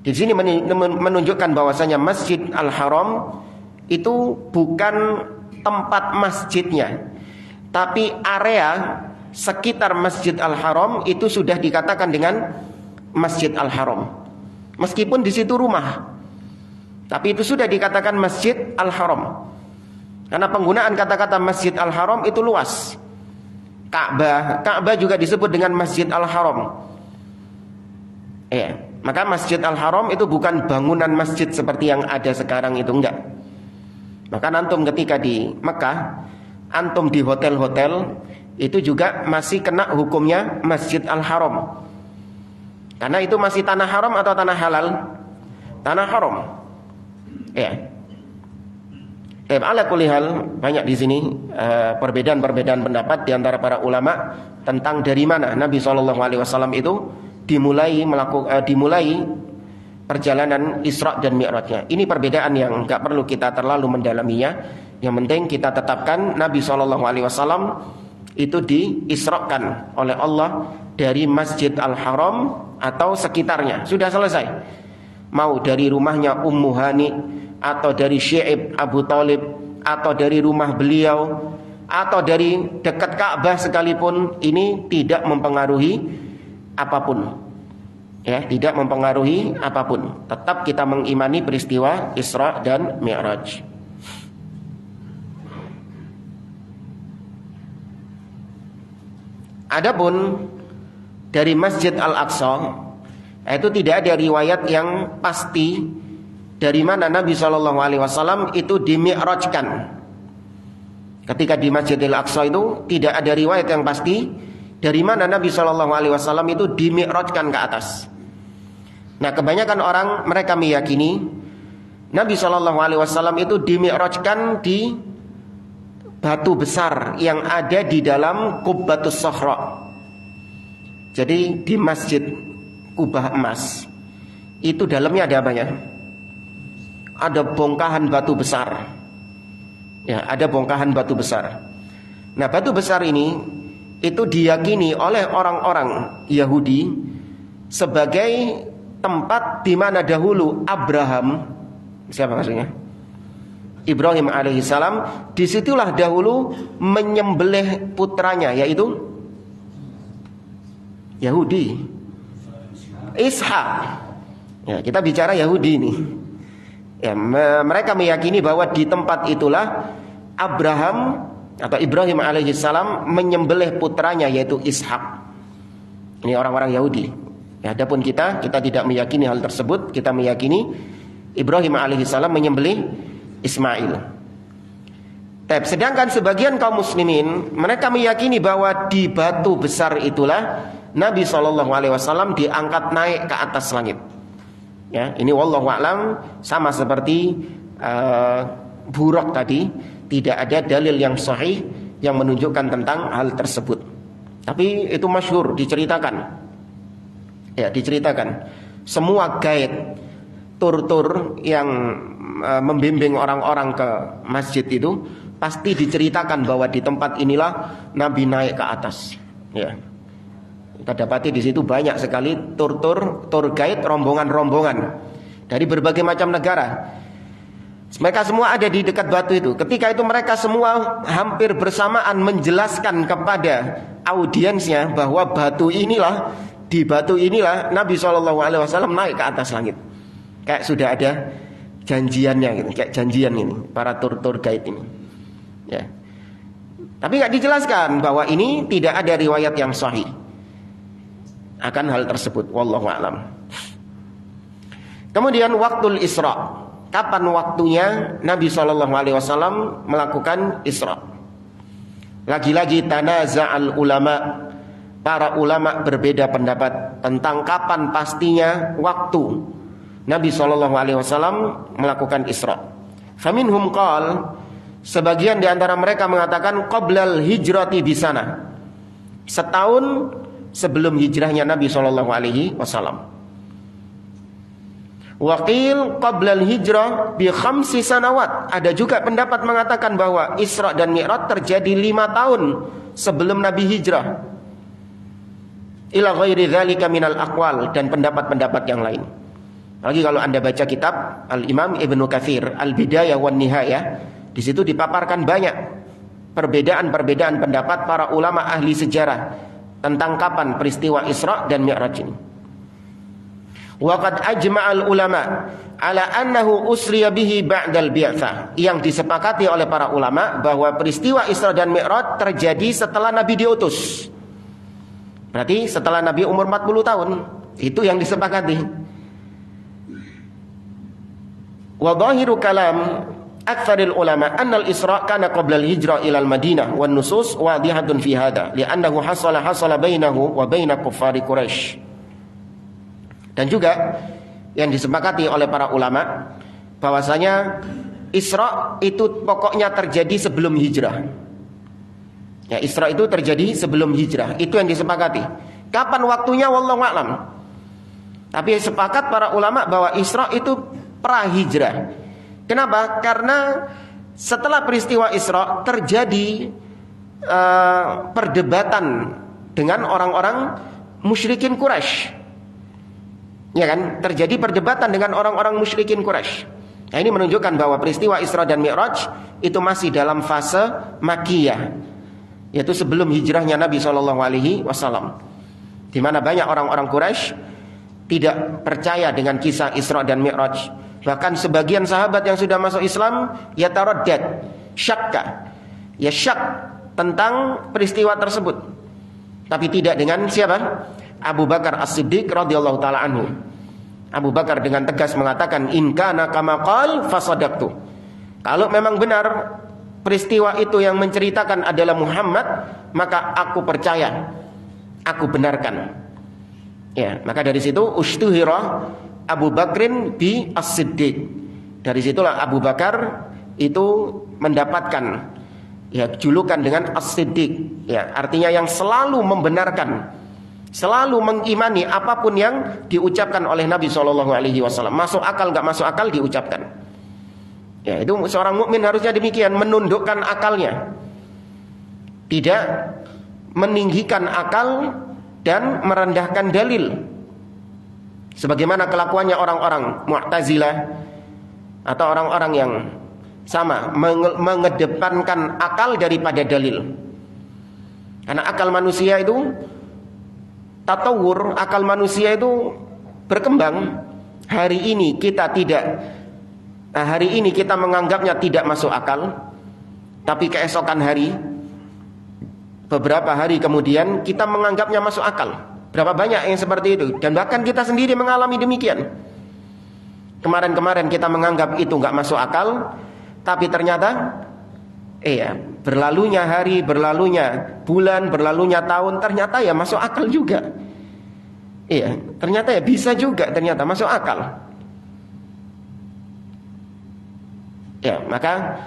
Di sini menunjukkan bahwasanya Masjid Al-Haram itu bukan tempat masjidnya, tapi area sekitar Masjid Al-Haram itu sudah dikatakan dengan Masjid Al-Haram. Meskipun di situ rumah, tapi itu sudah dikatakan Masjid Al-Haram. Karena penggunaan kata-kata Masjid Al-Haram itu luas. Ka'bah juga disebut dengan Masjid Al-Haram. Ya, maka Masjid Al-Haram itu bukan bangunan masjid seperti yang ada sekarang itu, enggak. Maka antum ketika di Mekah, antum di hotel-hotel itu juga masih kena hukumnya Masjid Al-Haram. Karena itu masih tanah haram atau tanah halal? Tanah haram. Ya. Ala kulli hal, banyak di sini perbedaan-perbedaan pendapat di antara para ulama tentang dari mana Nabi SAW itu dimulai perjalanan Isra dan Mi'rajnya. Ini perbedaan yang enggak perlu kita terlalu mendalaminya. Yang penting kita tetapkan Nabi SAW itu diisrakan oleh Allah dari Masjid Al-Haram atau sekitarnya. Sudah selesai. Mau dari rumahnya Ummu Hani, atau dari Syi'ib Abu Thalib, atau dari rumah beliau, atau dari dekat Ka'bah sekalipun, ini tidak mempengaruhi apapun. Ya, tidak mempengaruhi apapun. Tetap kita mengimani peristiwa Isra dan Mi'raj. Adapun dari Masjid Al-Aqsa, itu tidak ada riwayat yang pasti dari mana Nabi SAW itu dimi'rajkan. Ketika di Masjidil Aqsa itu tidak ada riwayat yang pasti dari mana Nabi SAW itu dimi'rajkan ke atas. Nah, kebanyakan orang mereka meyakini Nabi SAW itu dimi'rajkan di batu besar yang ada di dalam Qubbatus Sakhra. Jadi di Masjid Kubah Emas itu dalamnya ada apa ya? Ada bongkahan batu besar. Ya, ada bongkahan batu besar. Nah, batu besar ini itu diyakini oleh orang-orang Yahudi sebagai tempat di mana dahulu Abraham, siapa maksudnya? Ibrahim alaihissalam, disitulah dahulu menyembelih putranya, yaitu Yahudi, Ishak. Ya, kita bicara Yahudi ini. Ya, mereka meyakini bahwa di tempat itulah Abraham atau Ibrahim alaihissalam menyembelih putranya, yaitu Ishak. Ini orang-orang Yahudi. Ya, adapun kita tidak meyakini hal tersebut. Kita meyakini Ibrahim alaihissalam menyembelih Ismail. Sedangkan sebagian kaum muslimin mereka meyakini bahwa di batu besar itulah Nabi SAW diangkat naik ke atas langit. Ya, ini wallahu a'lam, sama seperti Buraq tadi, tidak ada dalil yang sahih yang menunjukkan tentang hal tersebut. Tapi itu masyhur, diceritakan. Ya, diceritakan. Semua guide tur-tur yang membimbing orang-orang ke masjid itu pasti diceritakan bahwa di tempat inilah Nabi naik ke atas. Ya. Kita dapati di situ banyak sekali tour guide, rombongan-rombongan dari berbagai macam negara. Mereka semua ada di dekat batu itu. Ketika itu mereka semua hampir bersamaan menjelaskan kepada audiensnya bahwa di batu inilah Nabi SAW naik ke atas langit. Kayak sudah ada janjiannya gitu, kayak janjian ini para tour guide ini. Ya. Tapi nggak dijelaskan bahwa ini tidak ada riwayat yang sahih akan hal tersebut, wallahu a'lam. Kemudian waktul Isra, kapan waktunya Nabi SAW melakukan Isra? Lagi-lagi tanaza'al ulama, para ulama berbeda pendapat tentang kapan pastinya waktu Nabi SAW melakukan Isra. Faminhum qal, sebagian di antara mereka mengatakan qoblal hijrati bisana, setahun sebelum hijrahnya Nabi SAW. Waqil qoblal hijrah bi khamsi sanawat. Ada juga pendapat mengatakan bahwa Isra dan Mi'raj terjadi 5 tahun sebelum Nabi hijrah. Ila ghairi dzalika minal aqwal, dan pendapat-pendapat yang lain. Lagi kalau Anda baca kitab Al-Imam Ibnu Katsir Al-Bidayah wan Nihayah, di situ dipaparkan banyak perbedaan-perbedaan pendapat para ulama ahli sejarah tentang kapan peristiwa Isra dan Mi'raj ini. Wa qad ajma'al ulama ala annahu usriya bihi ba'dal bi'tsah. Yang disepakati oleh para ulama bahwa peristiwa Isra dan Mi'raj terjadi setelah Nabi diutus. Berarti setelah Nabi umur 40 tahun. Itu yang disepakati. Wa dhahiru kalam aktsaril ulama annal Isra kana qabla al-hijrah ila al-Madinah wan nusus wadihatun fi hadha li'annahu hasala bainahu wa bain kuffari Quraisy. Dan juga yang disepakati oleh para ulama bahwasanya Isra itu pokoknya terjadi sebelum hijrah. Ya, Isra itu terjadi sebelum hijrah. Itu yang disepakati. Kapan waktunya wallahu a'lam. Tapi sepakat para ulama bahwa Isra itu pra hijrah. Kenapa? Karena setelah peristiwa Isra terjadi perdebatan dengan orang-orang musyrikin Quraisy. Ya kan? Terjadi perdebatan dengan orang-orang musyrikin Quraisy. Nah, ini menunjukkan bahwa peristiwa Isra dan Mi'raj itu masih dalam fase Makkiyah, yaitu sebelum hijrahnya Nabi SAW, di mana banyak orang-orang Quraisy tidak percaya dengan kisah Isra dan Mi'raj. Bahkan sebagian sahabat yang sudah masuk Islam yataraddad, syakka, ya syak tentang peristiwa tersebut. Tapi tidak dengan siapa? Abu Bakar As-Siddiq radhiyallahu taala anhu. Abu Bakar dengan tegas mengatakan, in kana kama qal fasadaqtu. Kalau memang benar peristiwa itu yang menceritakan adalah Muhammad, maka aku percaya, aku benarkan. Ya, maka dari situ ushtuhira Abu Bakrin bi As-Siddiq. Dari situlah Abu Bakar itu mendapatkan ya julukan dengan As-Siddiq. Ya, artinya yang selalu membenarkan, selalu mengimani apapun yang diucapkan oleh Nabi SAW. Masuk akal nggak masuk akal diucapkan. Ya, itu seorang mukmin harusnya demikian, menundukkan akalnya, tidak meninggikan akal dan merendahkan dalil, sebagaimana kelakuannya orang-orang Mu'tazilah atau orang-orang yang sama mengedepankan akal daripada dalil. Karena akal manusia itu tatawur, akal manusia itu berkembang. Hari ini kita menganggapnya tidak masuk akal, tapi keesokan hari, beberapa hari kemudian kita menganggapnya masuk akal. Berapa banyak yang seperti itu, dan bahkan kita sendiri mengalami demikian. Kemarin-kemarin kita menganggap itu nggak masuk akal, tapi ternyata berlalunya hari, berlalunya bulan, berlalunya tahun, ternyata ya masuk akal juga. Ternyata ya bisa juga, ternyata masuk akal. Ya, maka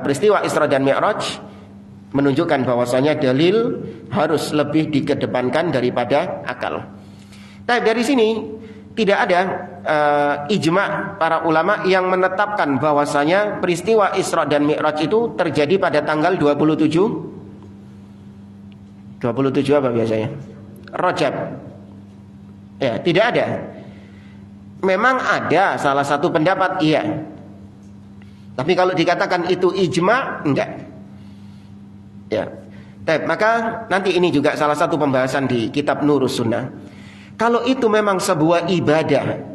peristiwa Isra dan Mi'raj menunjukkan bahwasanya dalil harus lebih dikedepankan daripada akal. Tapi dari sini tidak ada ijma apa yang menetapkan bahwasanya peristiwa Isra dan Mi'raj itu terjadi pada tanggal 27 apa biasanya? Rajab. Ya, tidak ada. Memang ada salah satu pendapat, iya. Tapi kalau dikatakan itu ijma, enggak. Ya. Maka nanti ini juga salah satu pembahasan di kitab Nurus Sunnah. Kalau itu memang sebuah ibadah,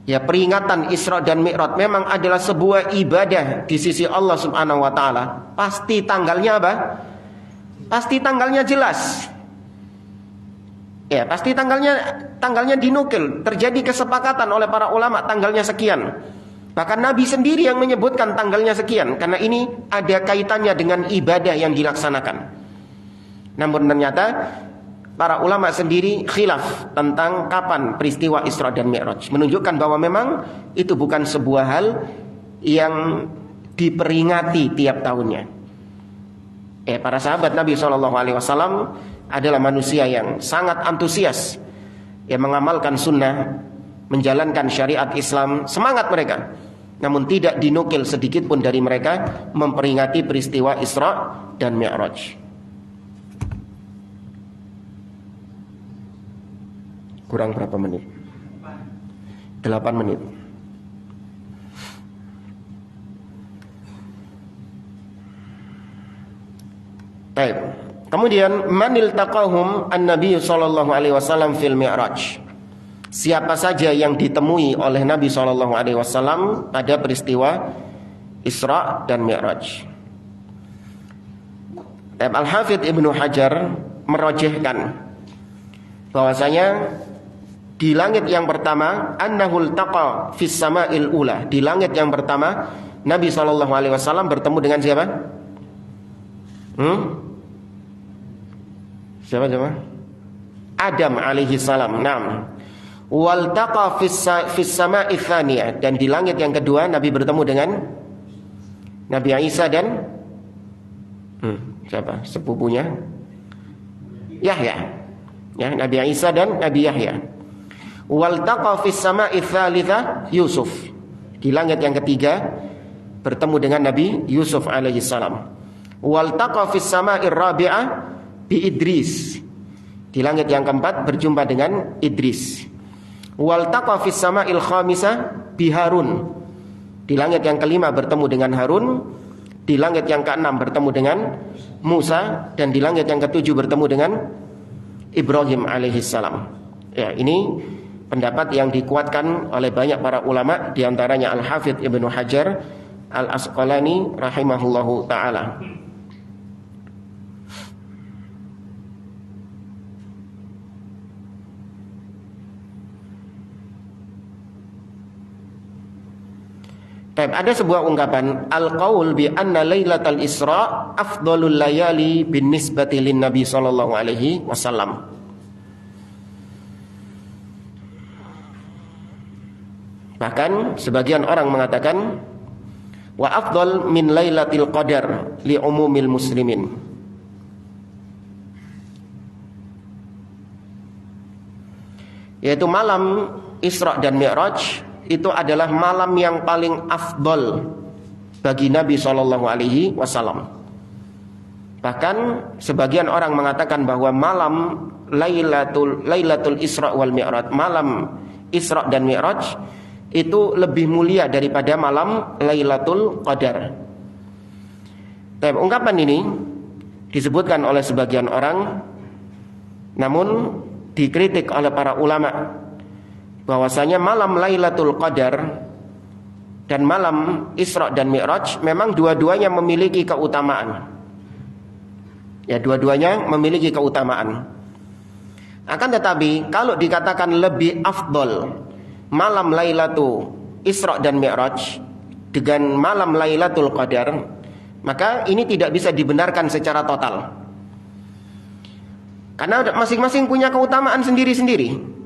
ya peringatan Isra dan Mi'raj memang adalah sebuah ibadah di sisi Allah Subhanahu wa taala, pasti tanggalnya apa? Pasti tanggalnya jelas. Ya, pasti tanggalnya dinukil, terjadi kesepakatan oleh para ulama tanggalnya sekian. Bahkan Nabi sendiri yang menyebutkan tanggalnya sekian, karena ini ada kaitannya dengan ibadah yang dilaksanakan. Namun ternyata para ulama sendiri khilaf tentang kapan peristiwa Isra dan Mi'raj, menunjukkan bahwa memang itu bukan sebuah hal yang diperingati tiap tahunnya. Para sahabat Nabi SAW adalah manusia yang sangat antusias, yang mengamalkan sunnah, menjalankan syariat Islam, semangat mereka. Namun tidak dinukil sedikit pun dari mereka memperingati peristiwa Isra dan Mi'raj. Kurang berapa menit? 8 menit. Baik. Kemudian manil taqahum an-nabi sallallahu alaihi wasallam fil mi'raj. Siapa saja yang ditemui oleh Nabi sallallahu alaihi wasallam pada peristiwa Isra dan Mi'raj. Al-Hafidz Ibnu Hajar merojehkan bahwasanya di langit yang pertama annahul taqa fis sama'il ula. Di langit yang pertama Nabi sallallahu alaihi wasallam bertemu dengan siapa? Siapa? Adam alaihi salam. Naam. Wal taqa fis sama'i tsaniyah, dan di langit yang kedua Nabi bertemu dengan Nabi Isa dan siapa? Sepupunya Yahya. Ya, Nabi Isa dan Nabi Yahya. Wal taqa fis sama'i tsalitsa Yusuf. Di langit yang ketiga bertemu dengan Nabi Yusuf alaihi salam. Wal taqa fis sama'ir rabi'ah bi Idris. Di langit yang keempat berjumpa dengan Idris. Wal taqa fis sama'il khamisah bi Harun. Di langit yang kelima bertemu dengan Harun, di langit yang keenam bertemu dengan Musa, dan di langit yang ketujuh bertemu dengan Ibrahim alaihissalam. Ya, ini pendapat yang dikuatkan oleh banyak para ulama, diantaranya Al-Hafidh Ibnu Hajar Al-Asqalani rahimahullahu ta'ala. Ada sebuah ungkapan, al-qaul bi anna lailatul Isra afdhalul layali bin nisbati lin Nabi sallallahu alaihi wasallam. Bahkan sebagian orang mengatakan wa afdhal min lailatul qadar li umumil muslimin. Yaitu malam Isra dan Mi'raj itu adalah malam yang paling afdol bagi Nabi Shallallahu Alaihi Wasallam. Bahkan sebagian orang mengatakan bahwa malam Lailatul Isra wal Mi'raj, malam Isra dan Mi'raj itu lebih mulia daripada malam Lailatul Qadar. Tapi ungkapan ini disebutkan oleh sebagian orang, namun dikritik oleh para ulama, bahwasanya malam Lailatul Qadar dan malam Isra dan Mi'raj memang dua-duanya memiliki keutamaan. Ya, dua-duanya memiliki keutamaan. Akan tetapi kalau dikatakan lebih afdol malam Lailatul Isra dan Mi'raj dengan malam Lailatul Qadar, maka ini tidak bisa dibenarkan secara total. Karena masing-masing punya keutamaan sendiri-sendiri.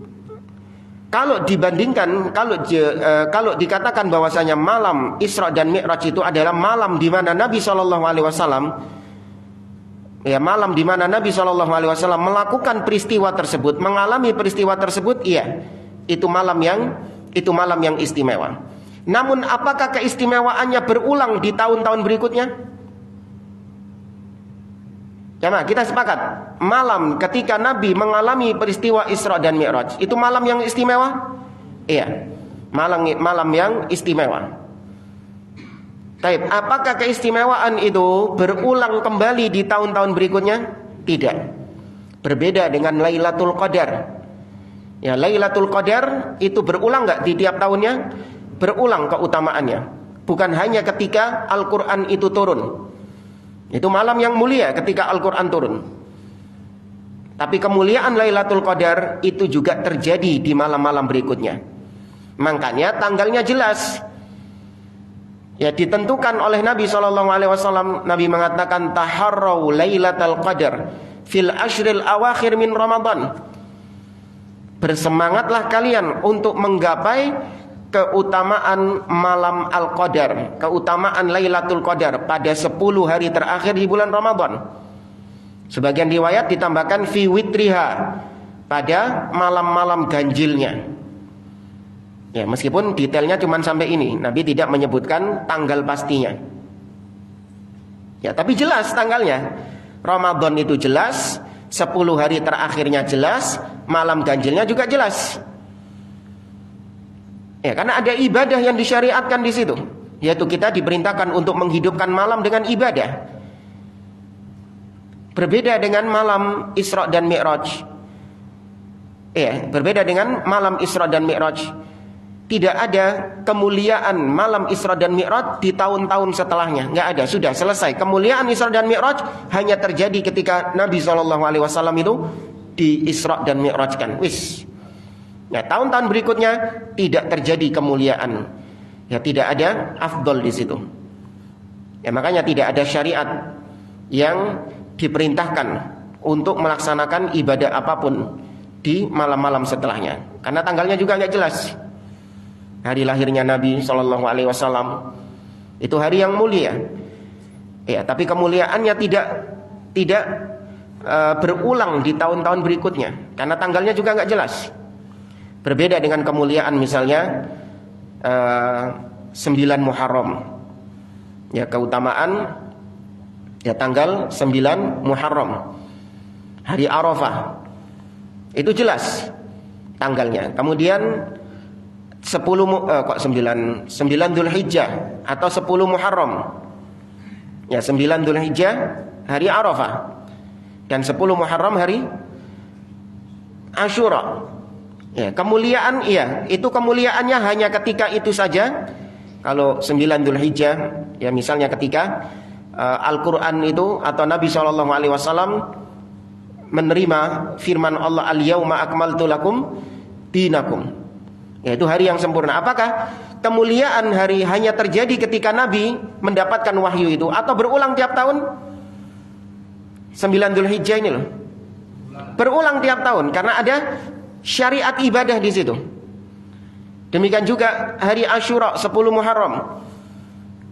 Kalau dibandingkan, kalau dikatakan bahwasanya malam Isra dan Mi'raj itu adalah malam di mana Nabi Shallallahu Alaihi Wasallam, ya malam di mana Nabi Shallallahu Alaihi Wasallam melakukan peristiwa tersebut, mengalami peristiwa tersebut, iya, itu malam yang istimewa. Namun apakah keistimewaannya berulang di tahun-tahun berikutnya? Jamaah, kita sepakat, malam ketika Nabi mengalami peristiwa Isra dan Mi'raj itu malam yang istimewa? Iya, malam yang istimewa. Taib, apakah keistimewaan itu berulang kembali di tahun-tahun berikutnya? Tidak. Berbeda dengan Lailatul Qadar. Ya, Lailatul Qadar itu berulang nggak di tiap tahunnya? Berulang keutamaannya. Bukan hanya ketika Al-Quran itu turun. Itu malam yang mulia ketika Al-Quran turun. Tapi kemuliaan Lailatul Qadar itu juga terjadi di malam-malam berikutnya. Makanya tanggalnya jelas. Ya, ditentukan oleh Nabi SAW. Nabi mengatakan taharraw Lailatul Qadar fil ashril awakhir min Ramadan. Bersemangatlah kalian untuk menggapai keutamaan malam Al-Qadar, keutamaan Lailatul Qadar pada 10 hari terakhir di bulan Ramadan. Sebagian riwayat ditambahkan fi witriha, pada malam-malam ganjilnya. Ya, meskipun detailnya cuma sampai ini, Nabi tidak menyebutkan tanggal pastinya. Ya, tapi jelas tanggalnya. Ramadan itu jelas, 10 hari terakhirnya jelas, malam ganjilnya juga jelas. Ya, karena ada ibadah yang disyariatkan di situ, yaitu kita diperintahkan untuk menghidupkan malam dengan ibadah. Berbeda dengan malam Isra dan Mi'raj. Ya, berbeda dengan malam Isra dan Mi'raj. Tidak ada kemuliaan malam Isra dan Mi'raj di tahun-tahun setelahnya. Nggak ada, sudah selesai. Kemuliaan Isra dan Mi'raj hanya terjadi ketika Nabi SAW itu di Isra dan Mi'rajkan. Wis. Nah, tahun-tahun berikutnya tidak terjadi kemuliaan. Ya, tidak ada afdol di situ. Ya, makanya tidak ada syariat yang diperintahkan untuk melaksanakan ibadah apapun di malam-malam setelahnya. Karena tanggalnya juga nggak jelas. Hari lahirnya Nabi SAW itu hari yang mulia. Ya, tapi kemuliaannya tidak berulang di tahun-tahun berikutnya. Karena tanggalnya juga nggak jelas. Berbeda dengan kemuliaan misalnya 9 Muharram. Ya, keutamaan ya tanggal 9 Muharram. Hari Arafah. Itu jelas tanggalnya. Kemudian kok 9 Dzulhijjah atau 10 Muharram. Ya, 9 Dzulhijjah hari Arafah dan 10 Muharram hari Asyura. Ya, kemuliaan itu kemuliaannya hanya ketika itu saja. Kalau 9 Dzulhijjah, ya misalnya ketika Al-Qur'an itu atau Nabi SAW menerima firman Allah, al-yauma akmaltu lakum dinakum. Yaitu hari yang sempurna. Apakah kemuliaan hari hanya terjadi ketika Nabi mendapatkan wahyu itu atau berulang tiap tahun? 9 Dzulhijjah ini loh. Berulang tiap tahun karena ada syariat ibadah di situ. Demikian juga hari Asyura 10 Muharram,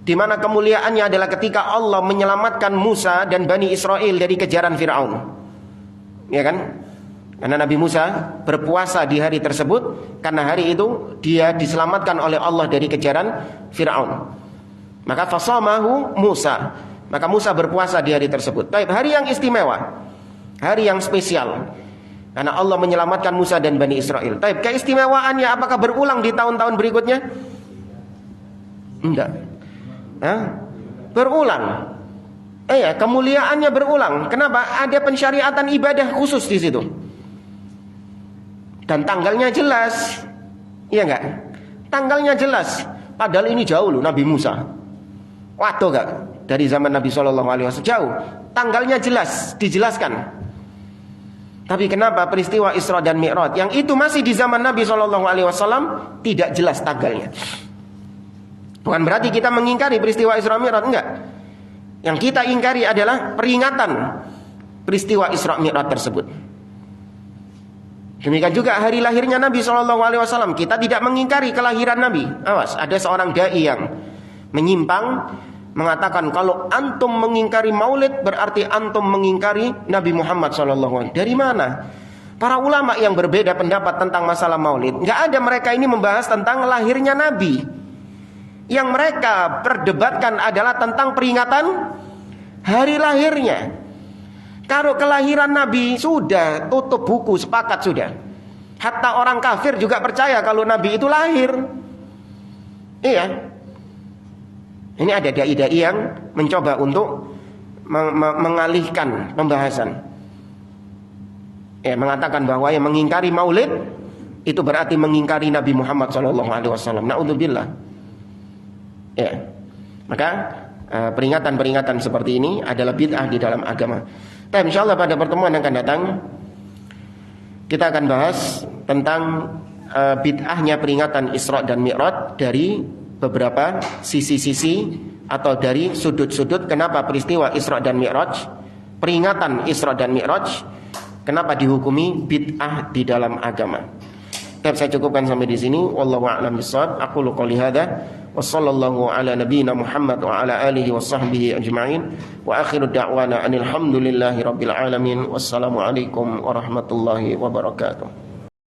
di mana kemuliaannya adalah ketika Allah menyelamatkan Musa dan Bani Israel dari kejaran Fir'aun. Ya kan? Karena Nabi Musa berpuasa di hari tersebut, karena hari itu dia diselamatkan oleh Allah dari kejaran Fir'aun. Maka fasamahu Musa, maka Musa berpuasa di hari tersebut. Baik, hari yang istimewa, hari yang spesial, karena Allah menyelamatkan Musa dan Bani Israel. Baik, keistimewaannya apakah berulang di tahun-tahun berikutnya? Enggak. Berulang. Kemuliaannya berulang. Kenapa? Ada pensyariatan ibadah khusus di situ. Dan tanggalnya jelas. Iya enggak? Tanggalnya jelas. Padahal ini jauh loh Nabi Musa. Waduh enggak? Dari zaman Nabi SAW jauh. Tanggalnya jelas, dijelaskan. Tapi kenapa peristiwa Isra dan Mi'raj yang itu masih di zaman Nabi SAW tidak jelas tanggalnya? Bukan berarti kita mengingkari peristiwa Isra Mi'raj, enggak. Yang kita ingkari adalah peringatan peristiwa Isra Mi'raj tersebut. Demikian juga hari lahirnya Nabi SAW. Kita tidak mengingkari kelahiran Nabi. Awas, ada seorang dai yang menyimpang, mengatakan kalau antum mengingkari maulid berarti antum mengingkari Nabi Muhammad SAW. Dari mana? Para ulama yang berbeda pendapat tentang masalah maulid, nggak ada mereka ini membahas tentang lahirnya Nabi. Yang mereka perdebatkan adalah tentang peringatan hari lahirnya. Kalau kelahiran Nabi sudah tutup buku, sepakat sudah. Hatta orang kafir juga percaya kalau Nabi itu lahir. Iya. Ini ada dai-dai yang mencoba untuk mengalihkan pembahasan. Mengatakan bahwa yang mengingkari maulid itu berarti mengingkari Nabi Muhammad SAW. Na'udzubillah. Maka peringatan-peringatan seperti ini adalah bid'ah di dalam agama. Tapi insyaallah pada pertemuan yang akan datang kita akan bahas tentang bid'ahnya peringatan Isra dan Mi'raj dari beberapa sisi-sisi atau dari sudut-sudut kenapa peristiwa Isra dan Mi'raj, peringatan Isra dan Mi'raj, kenapa dihukumi bid'ah di dalam agama. Tapi saya cukupkan sampai di sini. Wallahu a'lam bishawab. Aqulu qouli hadza wa sallallahu ala nabiyyina Muhammad wa ala alihi wa sahbihi ajma'in. Wa akhiru da'wana anil hamdulillahi rabbil alamin. Wassalamu alaikum warahmatullahi wabarakatuh.